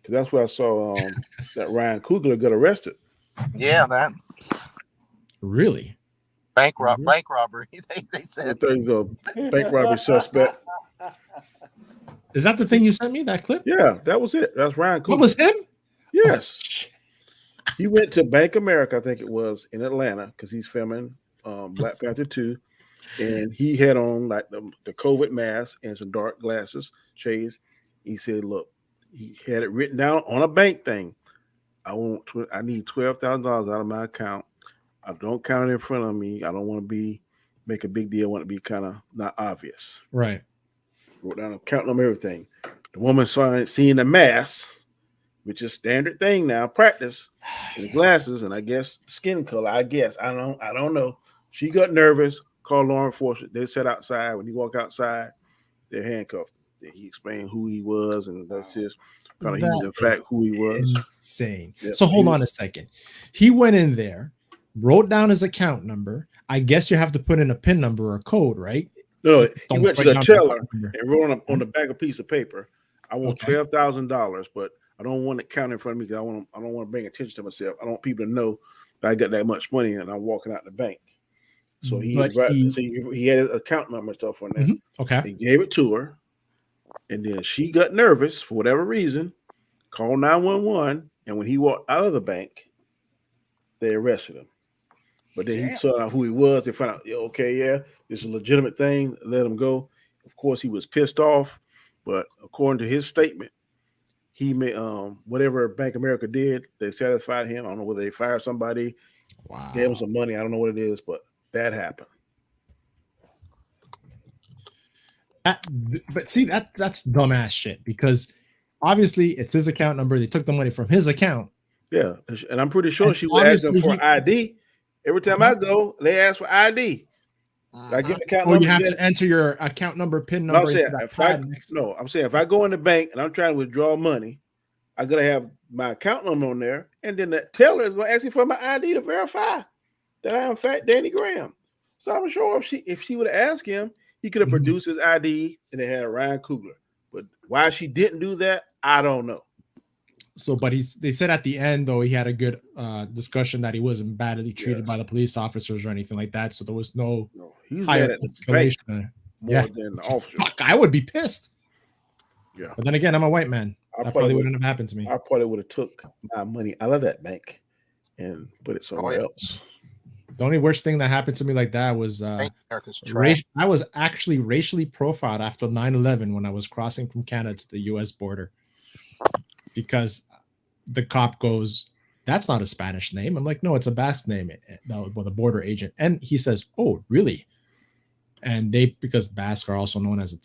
Because that's where I saw that Ryan Coogler got arrested. Yeah, that Really? bank robbery. They said. There you go. Bank robbery suspect. Is that the thing you sent me? That clip? Yeah, that was it. That's Ryan Coogler. What was him? Yes. He went to Bank America, I think it was, in Atlanta, because he's filming Black Panther 2. And he had on like the COVID mask and some dark glasses, shades. He said, look, he had it written down on a bank thing. I need $12,000 out of my account. I don't count it in front of me. I don't want to make a big deal. I want it to be kind of not obvious. Right. Wrote down, counting them everything. The woman seeing the mask, which is standard thing now, practice, his glasses, and I guess skin color. I don't know. She got nervous. Called law enforcement. They sat outside. When he walked outside, they handcuffed him. Then he explained who he was, and that's just kind of he was in fact who he was. Insane. Yep. So hold on a second. He went in there, wrote down his account number. I guess you have to put in a PIN number or code, right? No, he went to the teller and wrote on the back a piece of paper. I want $12,000, but I don't want it counted in front of me because I don't want to bring attention to myself. I don't want people to know that I got that much money and I'm walking out the bank. So he had his account number and stuff on there. Okay. He gave it to her, and then she got nervous for whatever reason, called 911, and when he walked out of the bank, they arrested him. But then he saw out who he was. They found out, this is a legitimate thing. Let him go. Of course, he was pissed off, but according to his statement, he made whatever Bank America did, they satisfied him. I don't know whether they fired somebody, gave him some money. I don't know what it is, but that happened. But see, that's dumbass shit because obviously it's his account number. They took the money from his account. Yeah, and I'm pretty sure she would ask him for ID. Every time I go, they ask for ID. I give the account number. You have to enter your account number, PIN number. I'm saying if I go in the bank and I'm trying to withdraw money, I gotta have my account number on there, and then the teller is gonna ask me for my ID to verify that I am in fact Danny Graham. So I'm sure if she would have asked him, he could have produced his ID and they had Ryan Coogler. But why she didn't do that, I don't know. So, but they said at the end though he had a good discussion that he wasn't badly treated by the police officers or anything like that. So there was no he's higher at the escalation. More than the officer. Fuck, I would be pissed. Yeah, but then again, I'm a white man. That probably wouldn't have happened to me. I probably would have took my money out of that bank and put it somewhere else. The only worst thing that happened to me like that was America's trash. I was actually racially profiled after 9/11 when I was crossing from Canada to the U.S. border because the cop goes, "That's not a Spanish name." I'm like, "No, it's a Basque name." Well, the border agent, and he says, "Oh, really?" And because Basque are also known as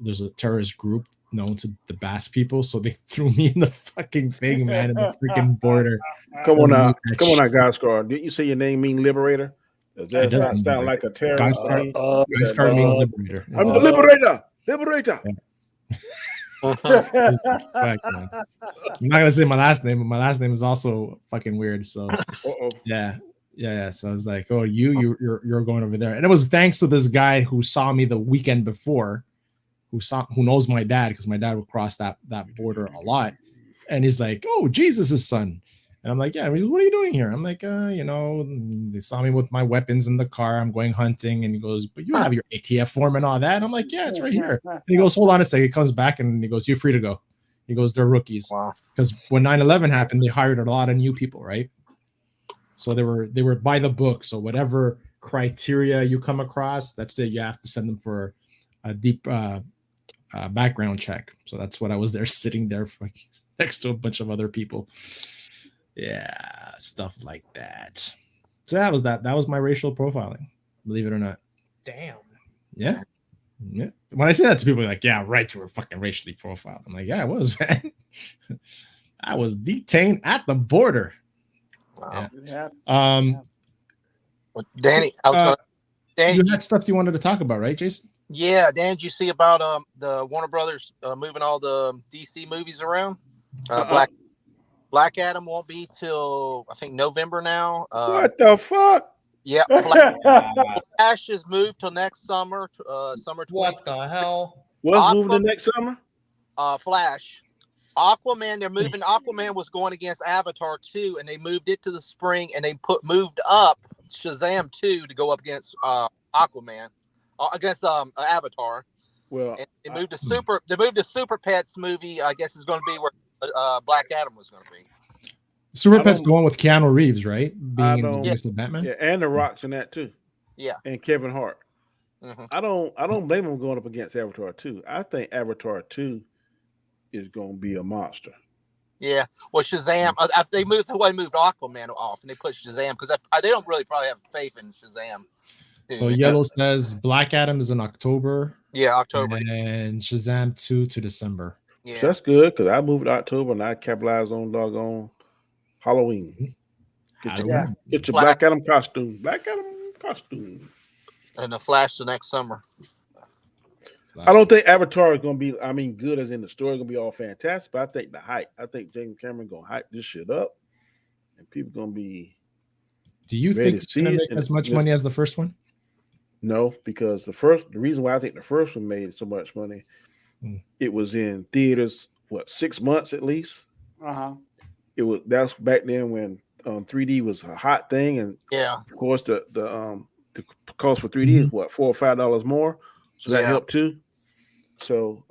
there's a terrorist group known to the Basque people, so they threw me in the fucking thing, man, in the freaking border. Come on now, Guyscar. Didn't you say your name mean liberator? Does It that does not mean sound like a terrorist? Guyscar means liberator. I'm the liberator. Fact, man. I'm not gonna say my last name, but my last name is also fucking weird. So yeah. So I was like, "Oh, you're going over there," and it was thanks to this guy who saw me the weekend before, who knows my dad because my dad would cross that border a lot, and he's like, "Oh, Jesus' son," and I'm like, "Yeah, what are you doing here?" I'm like, they saw me with my weapons in the car. I'm going hunting, and he goes, "But you have your ATF form and all that." And I'm like, "Yeah, it's right here." And he goes, "Hold on a second." He comes back and he goes, "You're free to go." He goes, "They're rookies." Wow. Because when 9/11 happened, they hired a lot of new people, right? So they were by the book. So whatever criteria you come across, that's it. You have to send them for a deep background check. So that's what I was there sitting there for, next to a bunch of other people. Yeah, stuff like that. So that was my racial profiling, believe it or not. Damn. Yeah. When I say that to people, like, "Yeah, right, you were fucking racially profiled." I'm like, "Yeah, I was, man." I was detained at the border. Wow. Yeah. Well, Danny, Danny, you had stuff you wanted to talk about, right, Jason? Yeah, Dan, did you see about the Warner Brothers moving all the DC movies around? Black Adam won't be till I think November now. What the fuck? Yeah, Flash is moved till next summer. Summer 20. What the hell? What's moving to next summer? Flash. Aquaman, they're moving. Aquaman was going against Avatar 2, and they moved it to the spring, and they moved up Shazam 2 to go up against Aquaman, against Avatar. Well, and they moved to Super Pets movie. I guess is going to be where Black Adam was going to be. Super Pets, the one with Keanu Reeves, right? Being in the voice of Batman. Yeah, and The Rock's in that too. Yeah, and Kevin Hart. Mm-hmm. I don't blame him going up against Avatar 2. I think Avatar 2 is going to be a monster. Yeah. Well, Shazam, they moved Aquaman off and they put Shazam because they don't really probably have faith in Shazam. So Yellow says Black Adam is in October. Yeah, October. And Shazam 2 to December. Yeah. So that's good because I moved October and I capitalized on doggone Halloween. Get your Black Adam costume. Black Adam costume. And the Flash the next summer. I don't think Avatar is going to be, good as in the story, going to be all fantastic, but I think the hype. I think James Cameron going to hype this shit up, and people going to be. Do you think it's going to make as much money as the first one? No, because the reason why I think the first one made so much money, it was in theaters, 6 months at least? That's back then when 3D was a hot thing, and of course the cost for 3D is $4 or $5 more, so that helped too. So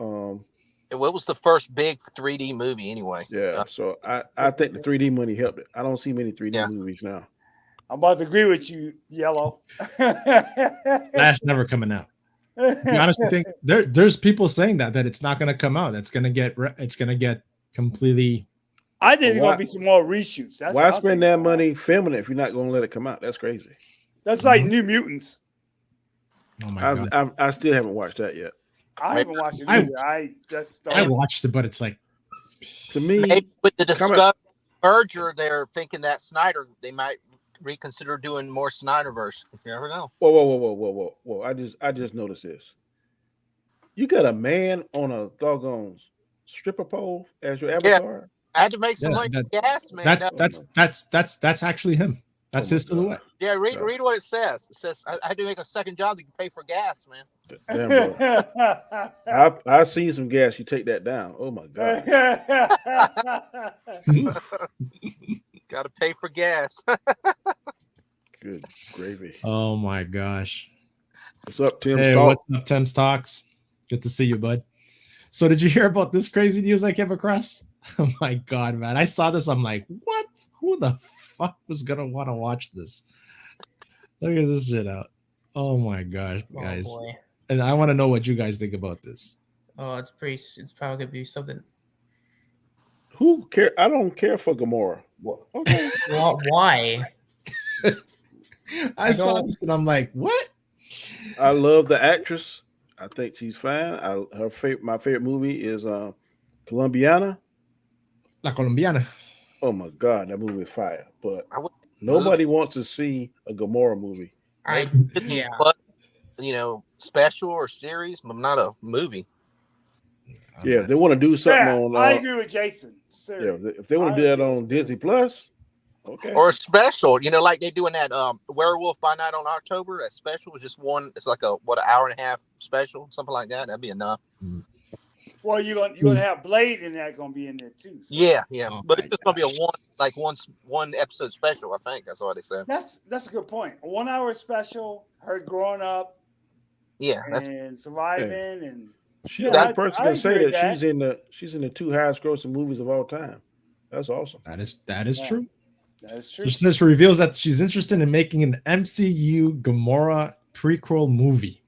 it was the first big 3D movie anyway. Yeah, so I think the 3D money helped it. I don't see many 3D movies now. I'm about to agree with you, Yellow. Flash never coming out. You honestly think there's people saying that it's not going to come out. It's going to get completely. I think there's going to be some more reshoots. Why spend that money filming it if you're not going to let it come out? That's crazy. That's like New Mutants. Oh my God! I still haven't watched that yet. I haven't watched it either. I watched it, but it's like, to me, maybe with the Discovery merger, they're thinking that Snyder, they might reconsider doing more Snyderverse. You never know. Whoa! I just noticed this. You got a man on a doggone stripper pole as your avatar. I had to make some gas, man. That's actually him. That's his silhouette. Yeah, read what it says. It says I had to make a second job to pay for gas, man. Damn, I see some gas. You take that down. Oh my God. Got to pay for gas. Good gravy. Oh my gosh. What's up, Tim? Hey, what's up, Tim Stocks? Good to see you, bud. So did you hear about this crazy news I came across? Oh my God, man. I saw this. I'm like, what? Who the fuck was going to want to watch this? Look at this shit out. Oh my gosh, Oh guys. boy. And I want to know what you guys think about this. Oh, it's pretty. It's probably gonna be something. Who care? I don't care for Gamora. Okay. Well, why? I saw this and I'm like, what? I love the actress. I think she's fine. My favorite movie is Colombiana. La Colombiana. Oh my god, that movie is fire. But nobody wants to see a Gamora movie. Yeah. But, special or series, but not a movie. Yeah, if they want to do something on. I agree with Jason. Yeah, if they want to do that on Disney Plus, okay. Or a special, like they doing that Werewolf by Night on October. That special was just one. It's like an hour and a half special, something like that. That'd be enough. Well, you're gonna have Blade in that gonna be in there too. So. Yeah, but it's just gonna be one episode special. I think that's what they said. That's a good point. A 1 hour special, her growing up, and surviving, and she's the person can say that she's in the 2 highest grossing movies of all time. That's awesome. That is That true. is true. This reveals that she's interested in making an MCU Gamora prequel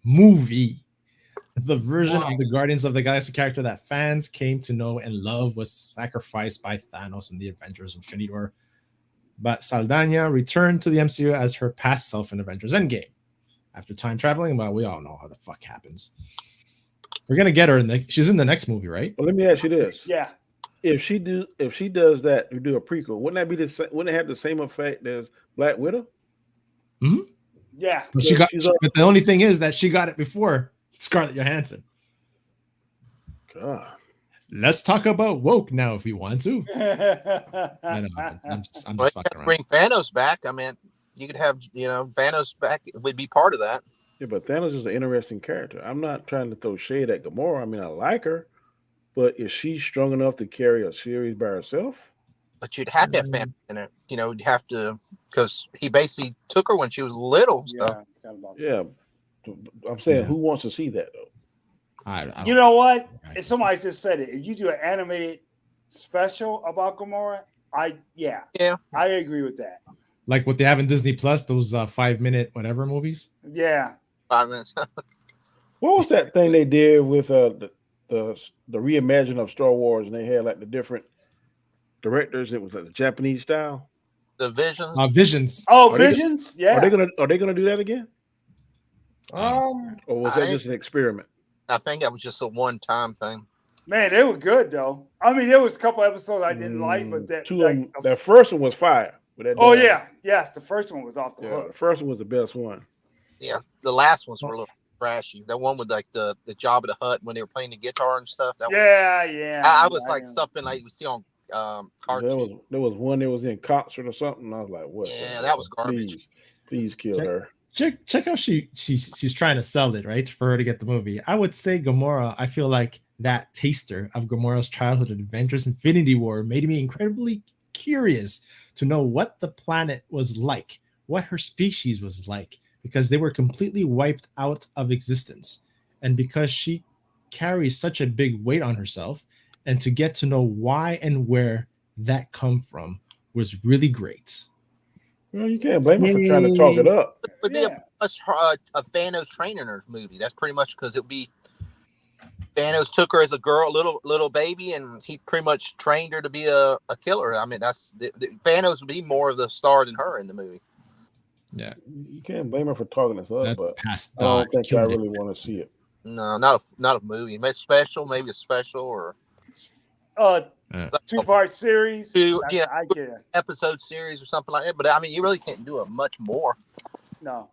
movie. The version of the Guardians of the Galaxy character that fans came to know and love was sacrificed by Thanos in the Avengers Infinity War. But Saldana returned to the MCU as her past self in Avengers Endgame. After time traveling, well, we all know how the fuck happens. We're gonna get her she's in the next movie, right? Well, let me ask you this. Yeah. If she does that, you do a prequel, wouldn't that be wouldn't it have the same effect as Black Widow? Mm-hmm. Yeah. But but the only thing is that she got it before Scarlett Johansson. God. Let's talk about woke now if we want to. I know, I'm just fucking around. Bring Thanos back. I mean, you could have Thanos back. It would be part of that. Yeah, but Thanos is an interesting character. I'm not trying to throw shade at Gamora. I mean, I like her, but is she strong enough to carry a series by herself? But you'd have to have Thanos in it. You'd have to, because he basically took her when she was little. So. Yeah. I'm saying, who wants to see that though? You know what? If somebody just said it, if you do an animated special about Gamora, I agree with that. Like what they have in Disney Plus, those 5-minute whatever movies. Yeah, 5 minutes. What was that thing they did with the reimagining of Star Wars, and they had like the different directors? It was like the Japanese style. The Visions. Visions. Oh, Visions. Yeah. Are they gonna do that again? Or was that just an experiment? I think that was just a one-time thing. Man, they were good though. I mean, there was a couple episodes I didn't like, but that first one was fire. Yes, the first one was off the hook. The first one was the best one. Yeah, the last ones were a little trashy. That one with like the Jabba the Hutt when they were playing the guitar and stuff. That was, I was like something like you see on cartoon. There was one that was in concert or something. I was like, what? Yeah, that was garbage. Please kill her. Check how she's trying to sell it, right? For her to get the movie. I would say Gamora, I feel like that taster of Gamora's childhood adventures Infinity War made me incredibly curious to know what the planet was like, what her species was like, because they were completely wiped out of existence. And because she carries such a big weight on herself, and to get to know why and where that come from was really great. Well, you can't blame her for trying to talk it up. It would be a Thanos training her movie. That's pretty much because it would be Thanos took her as a girl, little baby, and he pretty much trained her to be a killer. I mean, Thanos would be more of the star than her in the movie. Yeah, you can't blame her for talking this up, but I don't think I really want to see it. No, not a movie. Maybe a special or 2-part series. I get it. Episode series or something like that. But I mean, you really can't do it much more. No.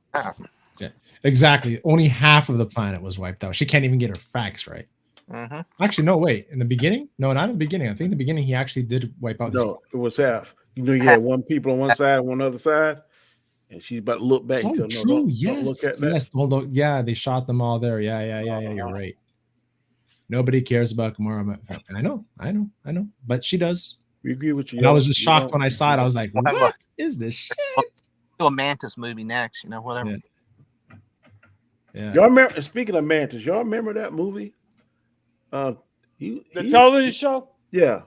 Yeah, exactly. Only half of the planet was wiped out. She can't even get her facts right. Mm-hmm. Actually, no, wait. In the beginning? No, not in the beginning. I think in the beginning he actually did wipe out. No, it was half. You had one people on one side, one other side, and she's about to look back. True. Don't look at that. Yes. Don't look. Yeah, they shot them all there. Yeah. You're right. Nobody cares about Gamora. And I know. But she does. We agree with you. And I was just shocked when I saw it. I was like, what is this shit? Do a Mantis movie next, whatever. Yeah. Y'all remember? Speaking of Mantis, y'all remember that movie? The television show? Yeah.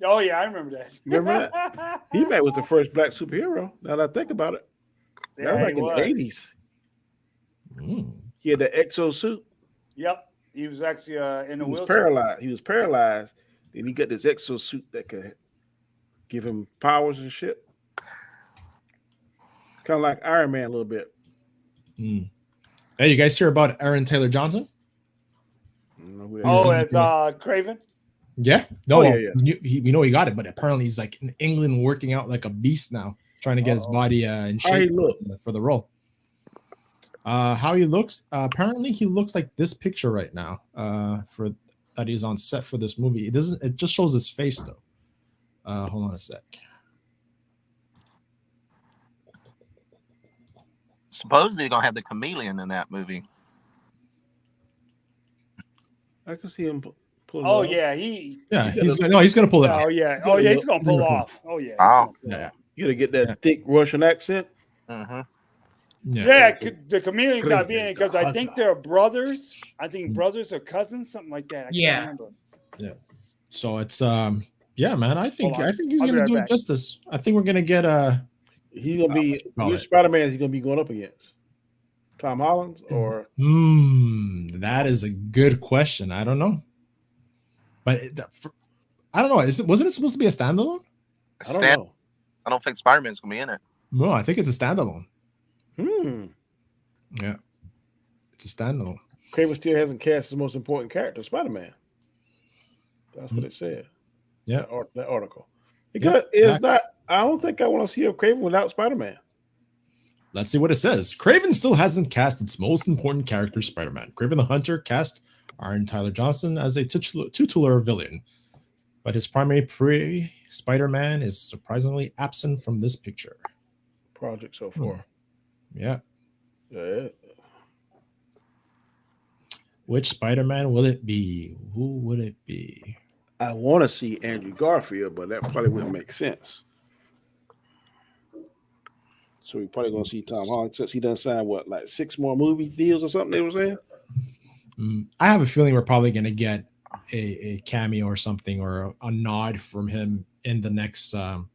Oh yeah, I remember that. Remember that? He-Man was the first black superhero. Now that I think about it. That was like in the 80s. He had the exo suit. Yep. He was actually in a wheelchair. Paralyzed. He was paralyzed. Then he got this exo suit that could give him powers and shit. Kind of like Iron Man a little bit. Hey, you guys hear about Aaron Taylor Johnson? Oh, it's Kraven? Yeah. No, yeah. We know he got it, but apparently he's like in England working out like a beast now, trying to get his body in shape How he look? for the role. How he looks? Apparently he looks like this picture right now. For that he's on set for this movie. It doesn't. It just shows his face though. Hold on a sec. Supposedly they're gonna have the chameleon in that movie. I can see him pull. Oh off. yeah, he's gonna pull it off. Oh yeah, he's gonna pull off. Oh yeah. Oh. Yeah. You gotta get that thick Russian accent. Mm-hmm. Yeah, the chameleon got to be in it because I think they're brothers. I think brothers or cousins, something like that. I can't remember. Yeah. So it's yeah, man. I think he's I'll be gonna right do back. it justice. I think we're gonna get He's gonna be which Spider-Man is he gonna be going up against? Tom Holland or that is a good question. I don't know. But I don't know. Wasn't it supposed to be a standalone? I don't know. I don't think Spider-Man's gonna be in it. No, I think it's a standalone. Yeah. It's a standalone. Kraven still hasn't cast his most important character, Spider-Man. That's what it said. Yeah. That article. Because it's not, I don't think I want to see a Kraven without Spider-Man. Let's see what it says. Kraven still hasn't cast its most important character, Spider-Man. Kraven the Hunter cast Aaron Tyler Johnson as a titular villain. But his primary Spider-Man is surprisingly absent from this picture. Project so far. Yeah. Yeah. Which Spider-Man will it be? Who would it be? I want to see Andrew Garfield, but that probably wouldn't make sense. So we're probably going to see Tom Holland, since he done sign, like 6 more movie deals or something they were saying? I have a feeling we're probably going to get a cameo or something or a nod from him in the next, in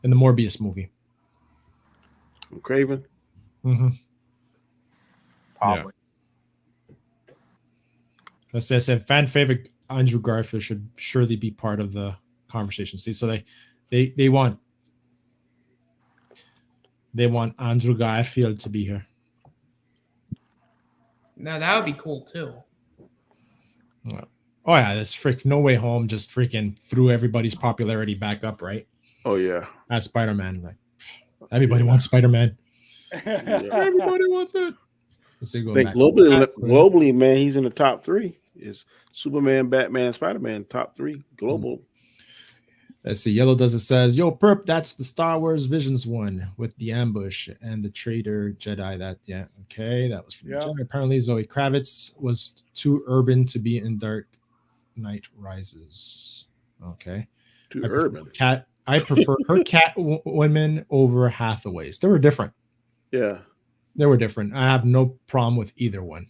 the Morbius movie. From Kraven? Probably. Yeah. Let's say I said fan favorite Andrew Garfield should surely be part of the conversation. See, so they want Andrew Garfield to be here. No, that would be cool too. Oh yeah, this No Way Home just freaking threw everybody's popularity back up, right? Oh yeah, that's Spider-Man. Like everybody wants Spider-Man. Everybody wants it. Globally, man, he's in the top 3. Is Superman, Batman, Spider-Man top 3 global? Let's see. Yellow Does It says, "Yo, perp, that's the Star Wars Visions one with the ambush and the traitor Jedi." Okay, that was from the Jedi. Apparently, Zoe Kravitz was too urban to be in Dark Knight Rises. Okay, too urban. I prefer her Catwoman over Hathaway's. They were different. Yeah, they were different. I have no problem with either one.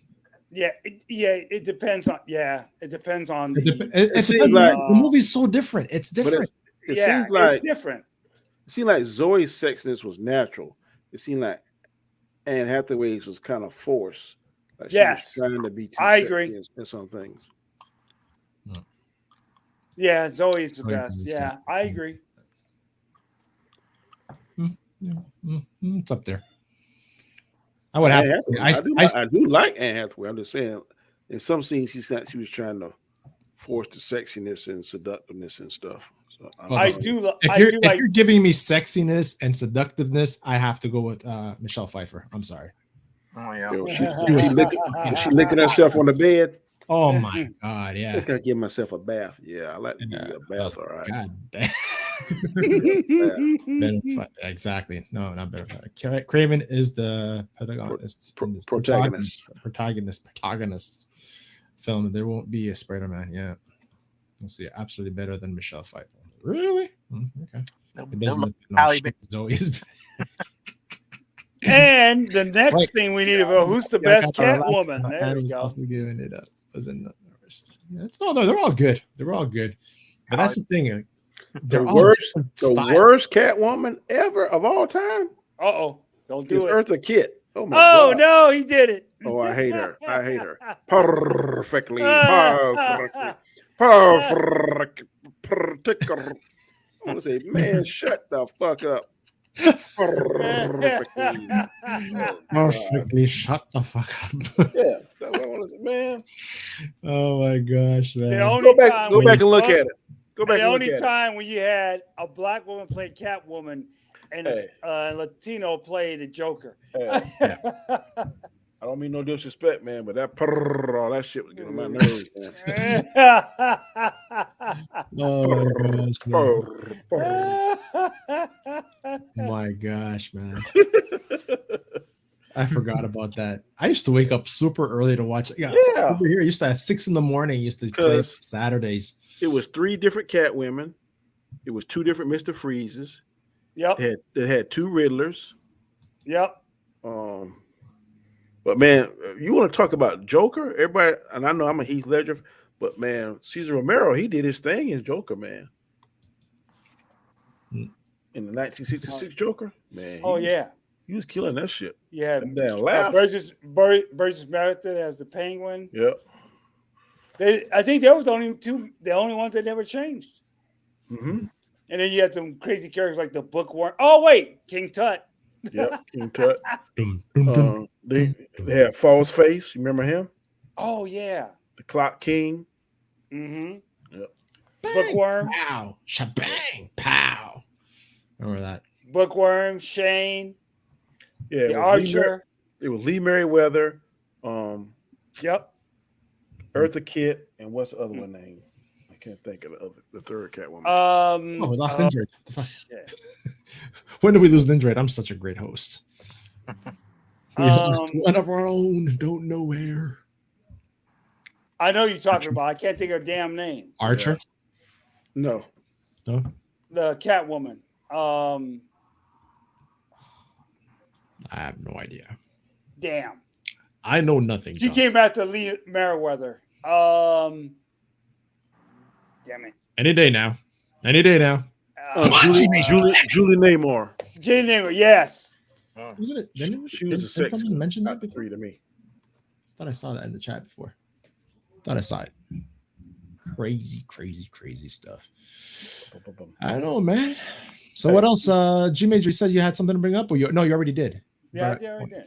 It depends on. Yeah, it depends on. It depends like the movie's so different. It's different. It seems like it's different. It seemed like Zoe's sexiness was natural. It seemed like Anne Hathaway's was kind of forced. Like she was trying to be too I agree. In some things. Yeah, Zoe's the best. Yeah, I agree. It's up there. I would have. I do like Anne Hathaway. I'm just saying, in some scenes, she was trying to force the sexiness and seductiveness and stuff. So if you're giving me sexiness and seductiveness, I have to go with Michelle Pfeiffer. I'm sorry. Oh yeah. Yo, she licking herself on the bed. Oh my god! Yeah. I gotta give myself a bath. Yeah, I like to give you a bath. All right. God damn. Exactly. No, not better. Kraven is the protagonist film. There won't be a Spider-Man. Yeah, we'll see. Absolutely better than Michelle Pfeiffer. Really? Okay. And the next thing we need to go, who's the best Catwoman? There we go. Also giving it up. Was in the first. No, they're all good. They're all good. But that's the thing. The worst Catwoman ever of all time. Uh-oh. Don't do it. Eartha Kitt. Oh my Oh God. no, he did it. Oh, I hate her. I hate her. Perfectly. Perfectly. I want to say, man, shut the fuck up. Perfectly. Perfectly shut the fuck up. Yeah, that's what I want to say, man. Oh my gosh, man. The only Go back and look at it. Go back The and look only at it. time when you had a black woman play Catwoman and a Latino play the Joker. Hey. I don't mean no disrespect, man, but that all that shit was getting on my nerves, man. Oh my gosh, man. I forgot about that. I used to wake up super early to watch. Yeah. Over here, I used to at 6 a.m. Used to play Saturdays. It was 3 different Catwomen. It was 2 different Mr. Freezes. Yep. It had 2 Riddlers. Yep. But man, you want to talk about Joker? Everybody, and I know I'm a Heath Ledger, but man, Cesar Romero, he did his thing as Joker, man. In the 1966 Joker, man. He was killing that shit. Yeah. Damn laugh. Burgess Meredith as the Penguin. Yep. I think they were the only ones that never changed. Mm-hmm. And then you had some crazy characters like the Bookworm. Oh wait, King Tut. Yep, King Tut. They had False Face. You remember him? Oh yeah. The Clock King. Mm-hmm. Yep. Bookworm. Pow. Shabang. Pow. Remember that? Bookworm. Shane. Yeah. The Archer. It was Lee Merriweather. Yep. Eartha Kitt, and what's the other one name? I can't think of the third Catwoman. We lost Indrid. What the fuck? Yeah. When did we lose Indrid? I'm such a great host. We lost one of our own. Don't know where. I know you're talking about. I can't think of her damn name. Archer? No. No. The Catwoman. I have no idea. Damn. I know nothing. She came after Lee Merriweather. Damn it. Any day now. Julie Namor. Julie Namor, yes. Wasn't it? She was a sex. Someone mentioned that before? 3 to me. Thought I saw that in the chat before. Thought I saw it. Crazy stuff. I don't know, man. So what else? G Major, you said you had something to bring up, or you already did. Yeah, I already did.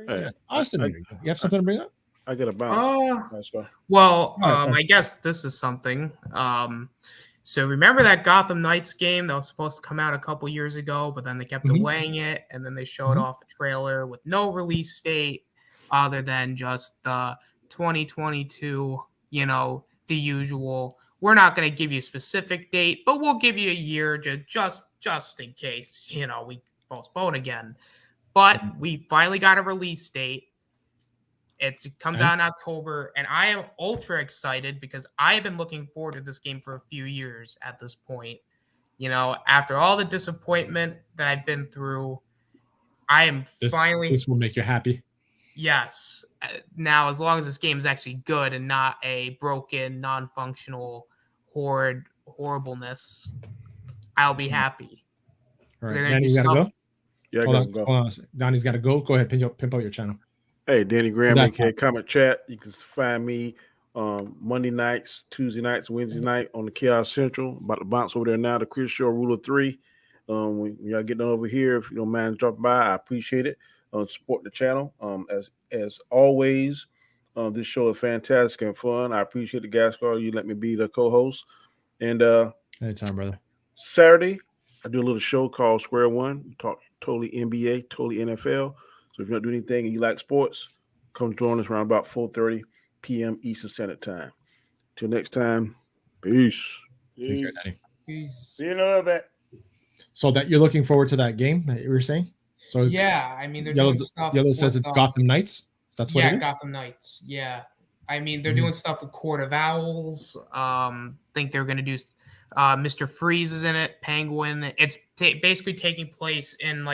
Yeah. Austin, you have something to bring up? I got a bounce. Well, I guess this is something. So remember that Gotham Knights game that was supposed to come out a couple years ago, but then they kept delaying it, and then they showed off a trailer with no release date other than just the 2022, the usual. We're not going to give you a specific date, but we'll give you a year just in case, we postpone again. But we finally got a release date. It comes out in October, and I am ultra excited because I have been looking forward to this game for a few years at this point. After all the disappointment that I've been through, I am finally... This will make you happy. Yes. Now, as long as this game is actually good and not a broken, non-functional, horribleness, I'll be happy. All right, Danny, you got to go? Yeah, I hold gotta on, go. Donnie's got to go. Go ahead, pimp out your channel. Hey, Danny Graham, aka Comment Chat. You can find me Monday nights, Tuesday nights, Wednesday night on the Chaos Central. About to bounce over there now. The Chris Show Rule of 3. When y'all getting over here, if you don't mind dropping by, I appreciate it. Support the channel. As always, this show is fantastic and fun. I appreciate the Gascar. You let me be the co-host. And anytime, brother. Saturday, I do a little show called Square One. We talk totally NBA, totally NFL. So if you don't do anything and you like sports, come join us around about 4:30 p.m. Eastern Standard Time. Till next time, peace. Take care, Danny. Peace. See you in a little bit. So that you're looking forward to that game that you were saying? So yeah, I mean they're doing stuff. Yellow says it's Gotham Knights. That's what it is? Gotham Knights. Yeah, I mean they're doing stuff with Court of Owls. Think they're gonna do. Mr. Freeze is in it. Penguin. It's basically taking place in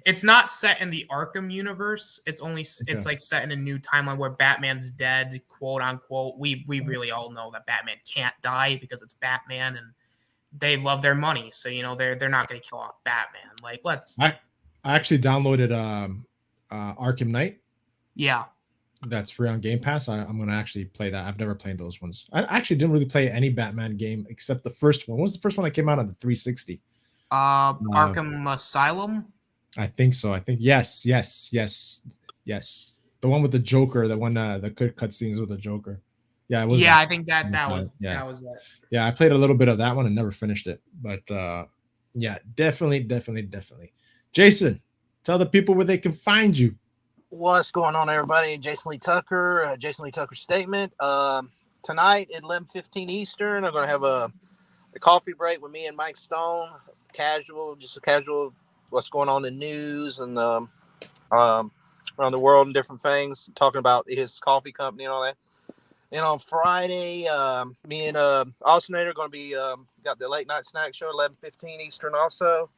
it's not set in the Arkham universe. It's only it's set in a new timeline where Batman's dead, quote unquote. We really all know that Batman can't die because it's Batman and they love their money. So they're not going to kill off Batman. I actually downloaded Arkham Knight. Yeah. That's free on Game Pass. I'm gonna actually play that. I've never played those ones. I actually didn't really play any Batman game except the first one. What was the first one that came out on the 360? Arkham Asylum. I think so. I think yes. The one with the Joker. The one the cutscenes with the Joker. Yeah, it was. Yeah, that. I think that was that was it. Yeah, I played a little bit of that one and never finished it. But yeah, definitely. Jason, tell the people where they can find you. What's going on, everybody? Jason Lee Tucker, Jason Lee Tucker Statement. Tonight at 11:15 Eastern, I'm going to have the coffee break with me and Mike Stone. Just a casual, what's going on in news and around the world and different things, talking about his coffee company and all that. And on Friday, me and Austin are going to be got the late night snack show 11:15 Eastern also.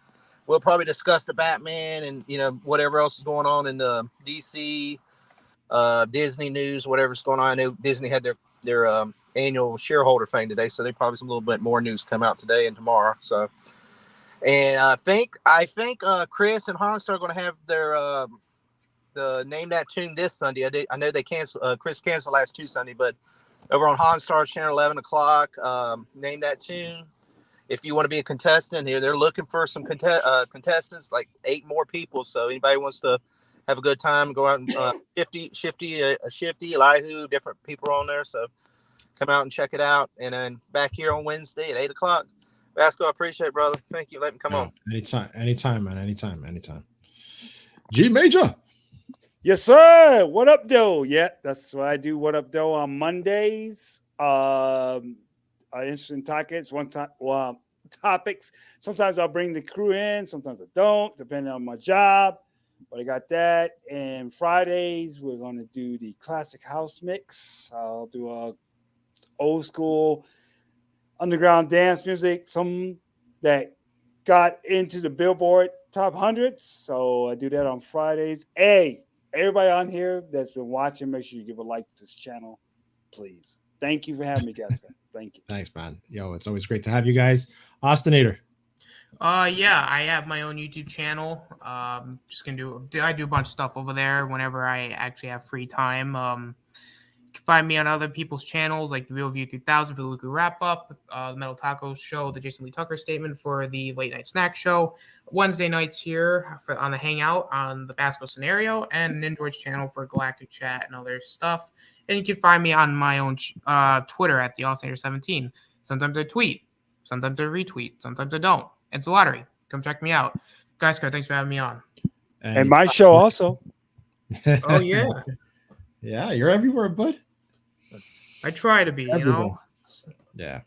We'll probably discuss the Batman and, whatever else is going on in the DC, Disney news, whatever's going on. I know Disney had their annual shareholder thing today, so they probably some little bit more news come out today and tomorrow. So, and I think Chris and Hans are going to have their the Name That Tune this Sunday. I know they canceled. Chris canceled last 2 Sunday, but over on Hans Star's channel 11 o'clock, Name That Tune. If you want to be a contestant here, they're looking for some contestants, like 8 more people. So anybody wants to have a good time, go out and Shifty, Elihu, different people are on there. So come out and check it out. And then back here on Wednesday at 8 o'clock. Vasco, I appreciate it, brother. Thank you. Let me come on. Anytime, man. Anytime. G Major. Yes, sir. What up, though? Yeah, that's what I do. What up, though? On Mondays. Interesting topics. Sometimes I'll bring the crew in, sometimes I don't, depending on my job. But I got that. And Fridays we're going to do the classic house mix. I'll do a old school underground dance music, some that got into the Billboard Top 100. So I do that on Fridays. Hey, everybody on here that's been watching, make sure you give a like to this channel, please. Thank you for having me, guys. Thank you. Thanks, man. Yo, it's always great to have you guys. Austinator. Yeah, I have my own YouTube channel. Just gonna I do a bunch of stuff over there whenever I actually have free time. You can find me on other people's channels like the Real View 3000 for the weekly wrap up, the Metal Tacos show, the Jason Lee Tucker Statement for the late night snack show, Wednesday nights here on the Hangout on the Basco Scenario, and Ninjord's channel for Galactic Chat and other stuff. And you can find me on my own Twitter at the Austinator17. Sometimes I tweet, sometimes I retweet, sometimes I don't. It's a lottery. Come check me out. Guys, thanks for having me on. And my show also. Oh, yeah. Yeah, you're everywhere, bud. I try to be, everywhere. Yeah.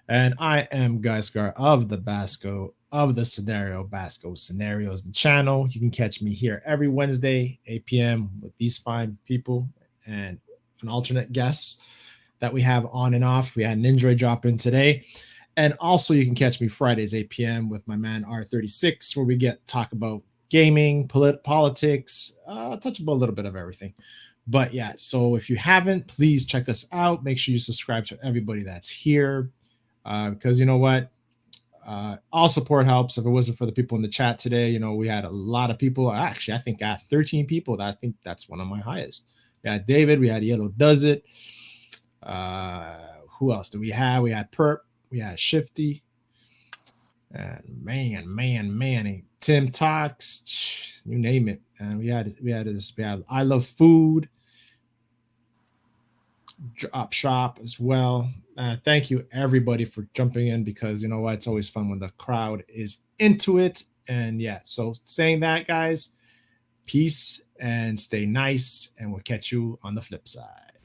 And I am Guyskar of the Basco, of the Scenario. Basco Scenarios, the channel. You can catch me here every Wednesday, 8 p.m. with these fine people and an alternate guest that we have on and off. We had Ninja drop in today. And also you can catch me Fridays, 8 p.m. with my man R36, where we talk about gaming, politics, touch about a little bit of everything. But yeah, so if you haven't, please check us out. Make sure you subscribe to everybody that's here. Because you know what? All support helps. If it wasn't for the people in the chat today, we had a lot of people. Actually, I think I had 13 people. I think that's one of my highest. We had David. We had Yellow Does It. Who else did we have? We had Perp. We had Shifty. And man. Tim Talks. You name it. And we had I Love Food. Drop Shop as well. Thank you everybody for jumping in, because you know what, it's always fun when the crowd is into it. And yeah, so saying that, guys, peace and stay nice, and we'll catch you on the flip side.